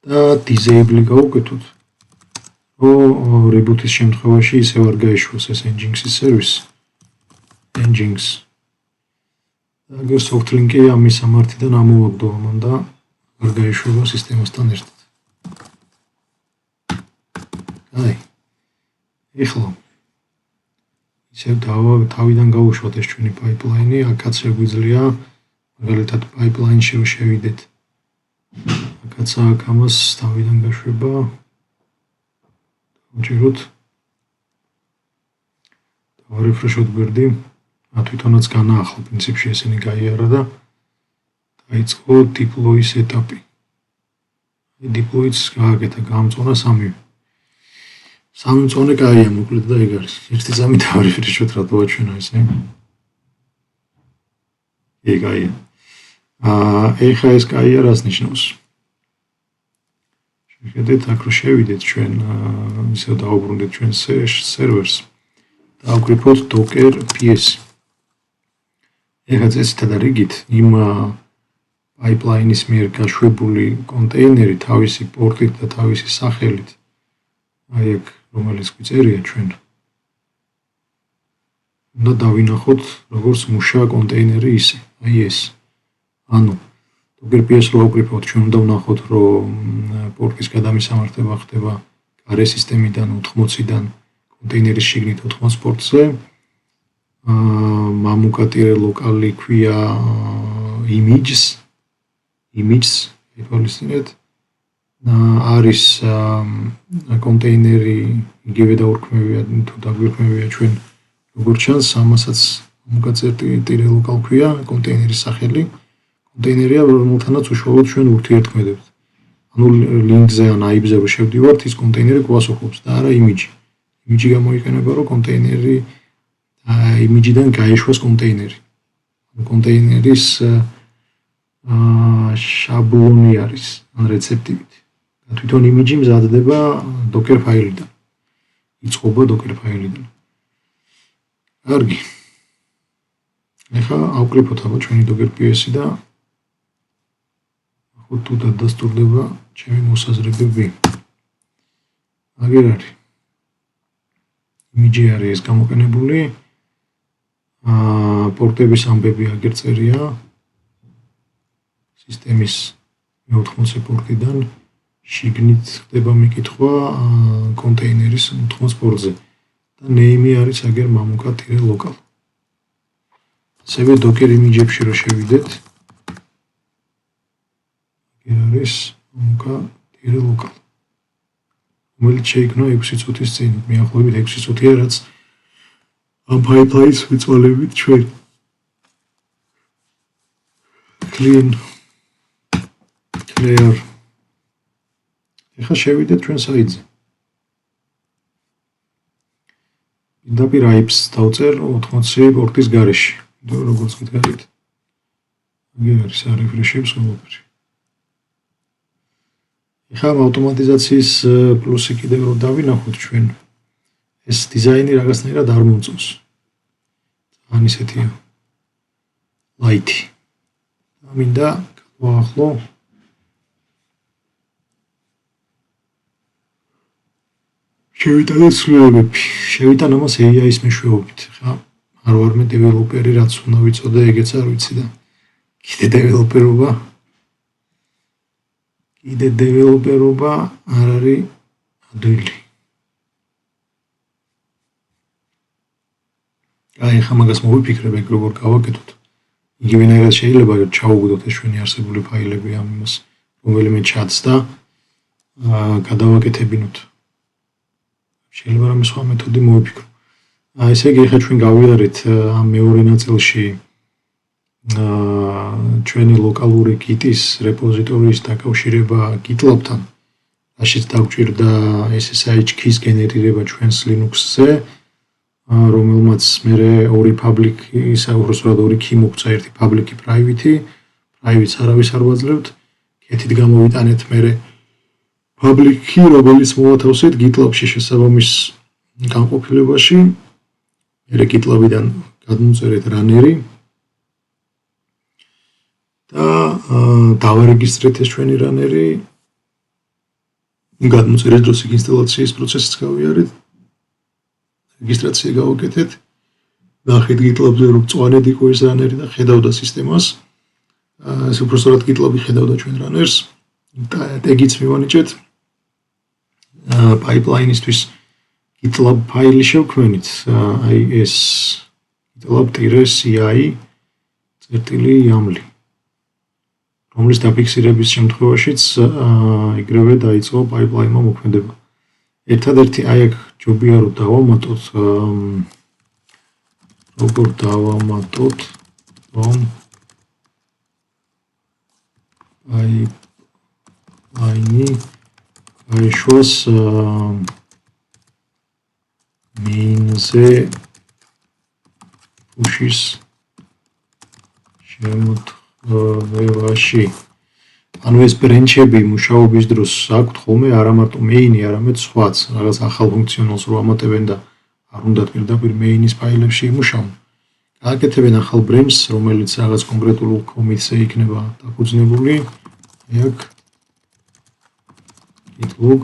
და disable გავუკეთოთ. რომ reboot-ის შემთხვევაში ისევ არ გაიშვას ეს Nginx-ის სერვისი. Nginx აგერ soft link-ი ამის სამართიდან ამოვაგდო ამან და არ გაიშვება სისტემასთან ერთად. აი. ეხლა ისევ თავიდან გავუშვათ ეს ჩვენი pipeline-ი, აქაც შეგვიძლია მაგალითად pipeline-ში შევიდეთ. აქაც აქ ამას თავიდან გაშვება. ვჭიროთ. დავარეფრეშოთ გვერდი. თვითონაც განაახლა პრინციპში ესენი გაიარა და დაიწყო deploy-ის ეტაპი. deploy-ს გააკეთა, გამწონა სამივე. სამი მწონე კაია მოკლედ და ეგ არის. ერთი წამი დავარეფრეშოთ რა დავაჩვენა ესე. ეგ აია. ეხლა ეს კაია რას ნიშნავს? შეხედეთ აქ რომ შევიდეთ ჩვენ ისევ დავუბრუნდეთ ჩვენ სერვერს. დავკრიფოთ docker ps. ეხლა წესითა და რიგით იმ pipeline-ის მიერ გაშვებული კონტეინერი თავისი პორტით და თავისი სახელით. აი აქ რომელიც გვიწერია ჩვენ. უნდა დავინახოთ როგორც მუშა კონტეინერი ისე. აი ეს. ანუ docker ps რო ავკრიფოთ ჩვენ უნდა ვნახოთ რომ პორტის გადამისამართება ხდება გარე სისტემიდან 80-დან კონტეინერის შიგნით 80 პორტზე. მამუკატირე ლოკალი ქვია images იფოლისინეთ. არის კონტეინერი იგივე დაურქმევია თუ დაგვირქმევია ჩვენ როგორც ჩანს ამასაც მამუკატირე ლოკალ ქვია კონტეინერის სახელი. კონტეინერია რომელთანაც უშუალოდ ჩვენ ურთიერთქმედებთ. ანუ ლინკზე ან აიბზე რო შევდივართ ის კონტეინერი გვასახობს და არა იმიჯი. იმიჯი გამოიყენება რომ კონტეინერი იმიჯიდან გაეშვას კონტეინერი. კონტეინერის შაბლონი არის ან რეცეპტივით. თვითონ იმიჯი მზადდება docker ფაილიდან. იწყობა docker ფაილიდან. კარგი. ეხლა ავკრიფოთ აბა ჩვენი docker ps-ი და თუ დასტურდება ჩემი მოსაზრებები. აგერ არის. იმიჯი არის ეს გამოყენებული. პორტების ამბები აგერ წერია. სისტემის 80 პორტიდან შიგნით ხდება მიკითხვა კონტეინერის 80 პორტზე და name-ი არის აგერ mamukatire local. ასევე docker image-ებში რო შევიდეთ არის mamukatire local. რომელიც შეიქმნა 6 წუთის წინ, მიახლოებით 6 წუთია, რაც ამ pipeline-ს ვიწვალებით ჩვენ. clear. ეხლა შევიდეთ ჩვენ საიტზე. პირდაპირ IP-ს დავწერ 80 პორტის გარეშე. როგორც გითხარით. აგერ არის არიფრეშებს ყველაფერი. ეხლა ავტომატიზაციის პლუსი კიდევ რო დავინახოთ ჩვენ ეს დიზაინი რაღაცნაირად არ მომწონს. ან ისეთია. light. ამინდა ვაახლო შევიტანოთ სრულები. შევიტან ამას AI-ის მეშვეობით. ხა არ ვარ მე დეველოპერი, რაც უნდა ვიცოდე, ეგეც არ ვიცი და კიდე დეველოპერობა არ არის ადვილი. აი ხა მაგას მოვიფიქრებ ეგ როგორ გავაკეთოთ. იგივენაირად შეიძლება ჩაუგდოთ ეს ჩვენი არსებული ფაილები ამ იმას რომელიმე ჩატს და გადავაკეთებინოთ. შეიძლება რომ სხვა მეთოდი მოვიფიქრო. ესე იგი ხა ჩვენ გავიარეთ ამ მეორე ნაწილში ჩვენი ლოკალური Git-ის რეპოზიტორიის დაკავშირება GitLab-თან. რაშიც დაგვჭირდა SSH keys გენერირება ჩვენს Linux-ზე, რომელმაც მერე ორი public ისაუბროთ ორი key მოგცა, ერთი public-ი private-ი, private-ს არავის არ ვაძლევთ, კეთით გამოვიტანეთ მერე public key, რომელიც მოვათავსეთ GitLab-ში შესაბამის განყოფილებაში. მერე GitLab-იდან გადმოწერეთ runner-ი და დავარეგისტრეთ ეს ჩვენი runner-ი. გადმოწერეთ დროს ინსტალაციის პროცესიც გავიარეთ. რეგისტრაცია გავაკეთეთ. ნახეთ GitLab-ზე რომ წვანედ იყო ეს runner-ი და ხედავდა სისტემას. ეს უბრალოდ GitLab-ი ხედავდა ჩვენ runners. ტეგიც მივანიჭეთ. pipeline-ისთვის GitLab ფაილი შევქმნით. აი ეს GitLab-ci/YAML. რომლის დაფიქსირების შემთხვევაშიც ეგრევე დაიწყო pipeline-მა მოქმედება. ერთადერთი აი აქ ჯობია რომ დავამატოთ როგორ დავამატოთ რომ pipeline-ი გაიშვას main-ზე push-ის შემოთხოვებაში. ანუ ეს ბრენჩები მუშაობის დროს აქვთ ხოლმე არა მარტო main-ი, არამედ სხვაც, რაღაც ახალ ფუნქციონალს რო ამატებენ და არ უნდათ პირდაპირ main-ის ფაილებში იმუშაონ. გააკეთებენ ახალ ბრენჩს, რომელიც რაღაც კონკრეტულ commit-ზე იქნება დაფუძნებული. აი აქ git-log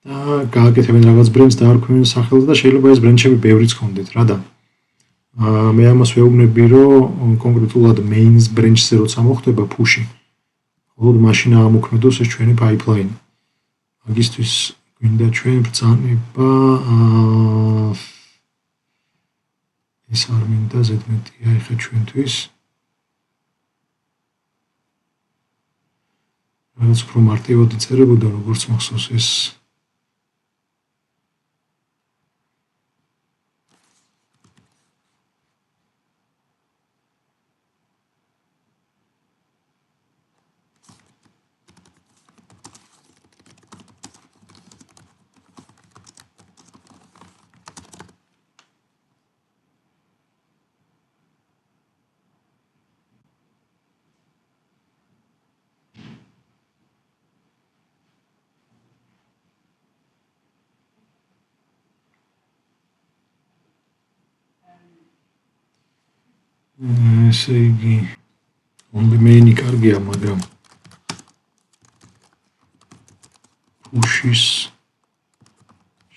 და გააკეთებენ რაღაც ბრენჩს და არქმევენ სახელს და შეიძლება ეს ბრენჩები ბევრიც ქონდეთ, რა და მე ამას ვეუბნები, რომ კონკრეტულად main-ს ბრენჩზე როცა მოხდება push-ი, მხოლოდ მაშინ ამოქმედოს ეს ჩვენი pipeline. მაგისთვის მინდა ჩვენ ბრძანება ეს არ მინდა ზედმეტია ეხა ჩვენთვის რაც უფრო მარტივად იწერებოდა როგორც მახსოვს ეს ესე იგი only main-ი კარგია, მაგრამ push-ის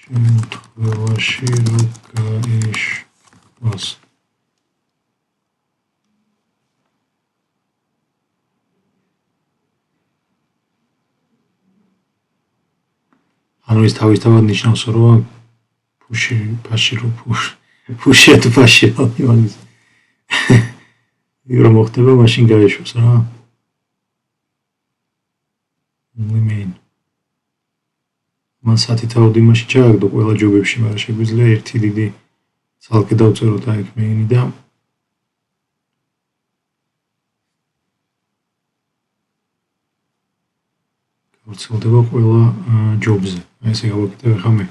შემთხვევაში რო გაიშვას ანუ ეს თავისთავად ნიშნავს რომ push-ი თუ push-ი იმანის ირო მოხდება მაშინ გაიშვას რა main მან სათითაოდ იმაში ჩააგდო ყველა ჯობებში მაგრამ შეგვიძლია ერთი დიდი ცალკე დავწეროთ აი ეგ main-ი და გავრცელდება ყველა ჯობზე აი ესე გავაკეთებ ახლა მე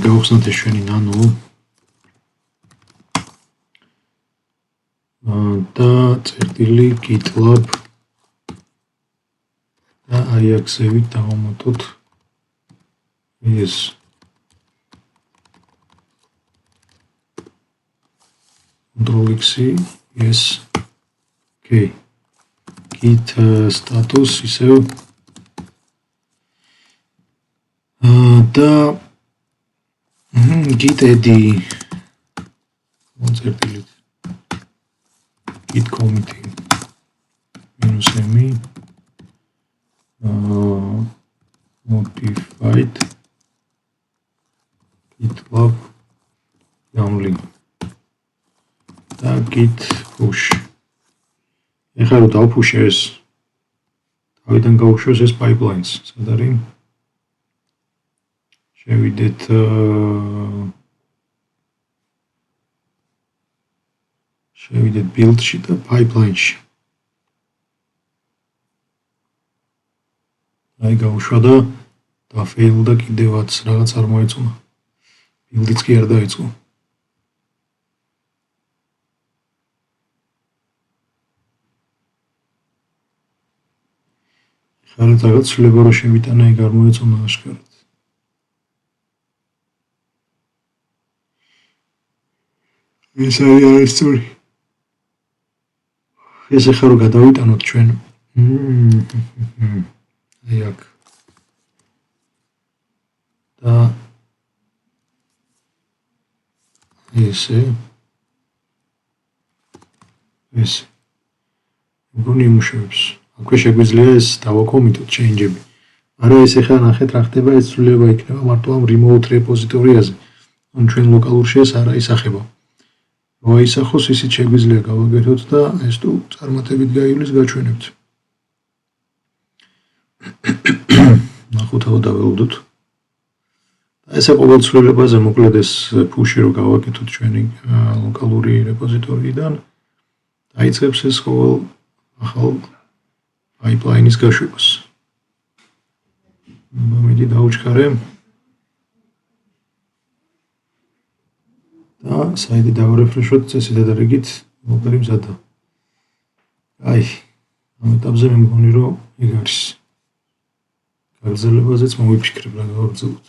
გავხსნათ ეს ჩვენი nano და წერტილი GitLab და აი აქ-ზევით დავამატოთ ეს Ctrl-X yes okay git status ისევ და git edi წერტილი git committing -m modified GitLab YAML და git push ეხლა რომ დავფუშე ეს თავიდან გავუშვეს ეს pipelines სად არის შევიდეთ build-ში და pipeline-ში. აი გავუშვა და დაფეილდა კიდევაც რაღაც არ მოეწონა. build-იც კი არ დაიწყო. ხარ რაღაც ცვლილება რო შევიტანა ეგ არ მოეწონა აშკარად. ეს არის სწორი. ეს ახლა რო გადავიტანოთ ჩვენ აი აქ და ესე გონი იმუშავებს აქვე შეგვიძლია ეს დავაკომიტოთ change-ები მაგრამ ეს ახლა ნახეთ რა ხდება ეს ცვლილება იქნება მარტო ამ remote რეპოზიტორიაზე ან ჩვენ ლოკალურში ეს არ აისახება რო აისახოს ისიც შეგვიძლია გავაკეთოთ და ეს თუ წარმატებით გაივლის გაჩვენებთ ნახოთ აუ დაველოდოთ ესე ყოველ ცვლილებაზე მოკლედ ეს push-ი რო გავაკეთოთ ჩვენი ლოკალური რეპოზიტორიიდან დაიწყებს ეს ყოველ ახალ pipeline-ის გაშვებას. მომედი დაუჩქარე. და საიტი დავარეფრეშოთ წესით და რიგით მოგერი მზადა. აი, ამ ეტაპზე მე მგონი რომ ეგ არის. გაგრძელებაზეც მოვიფიქრებ რა გავაგრძელოთ.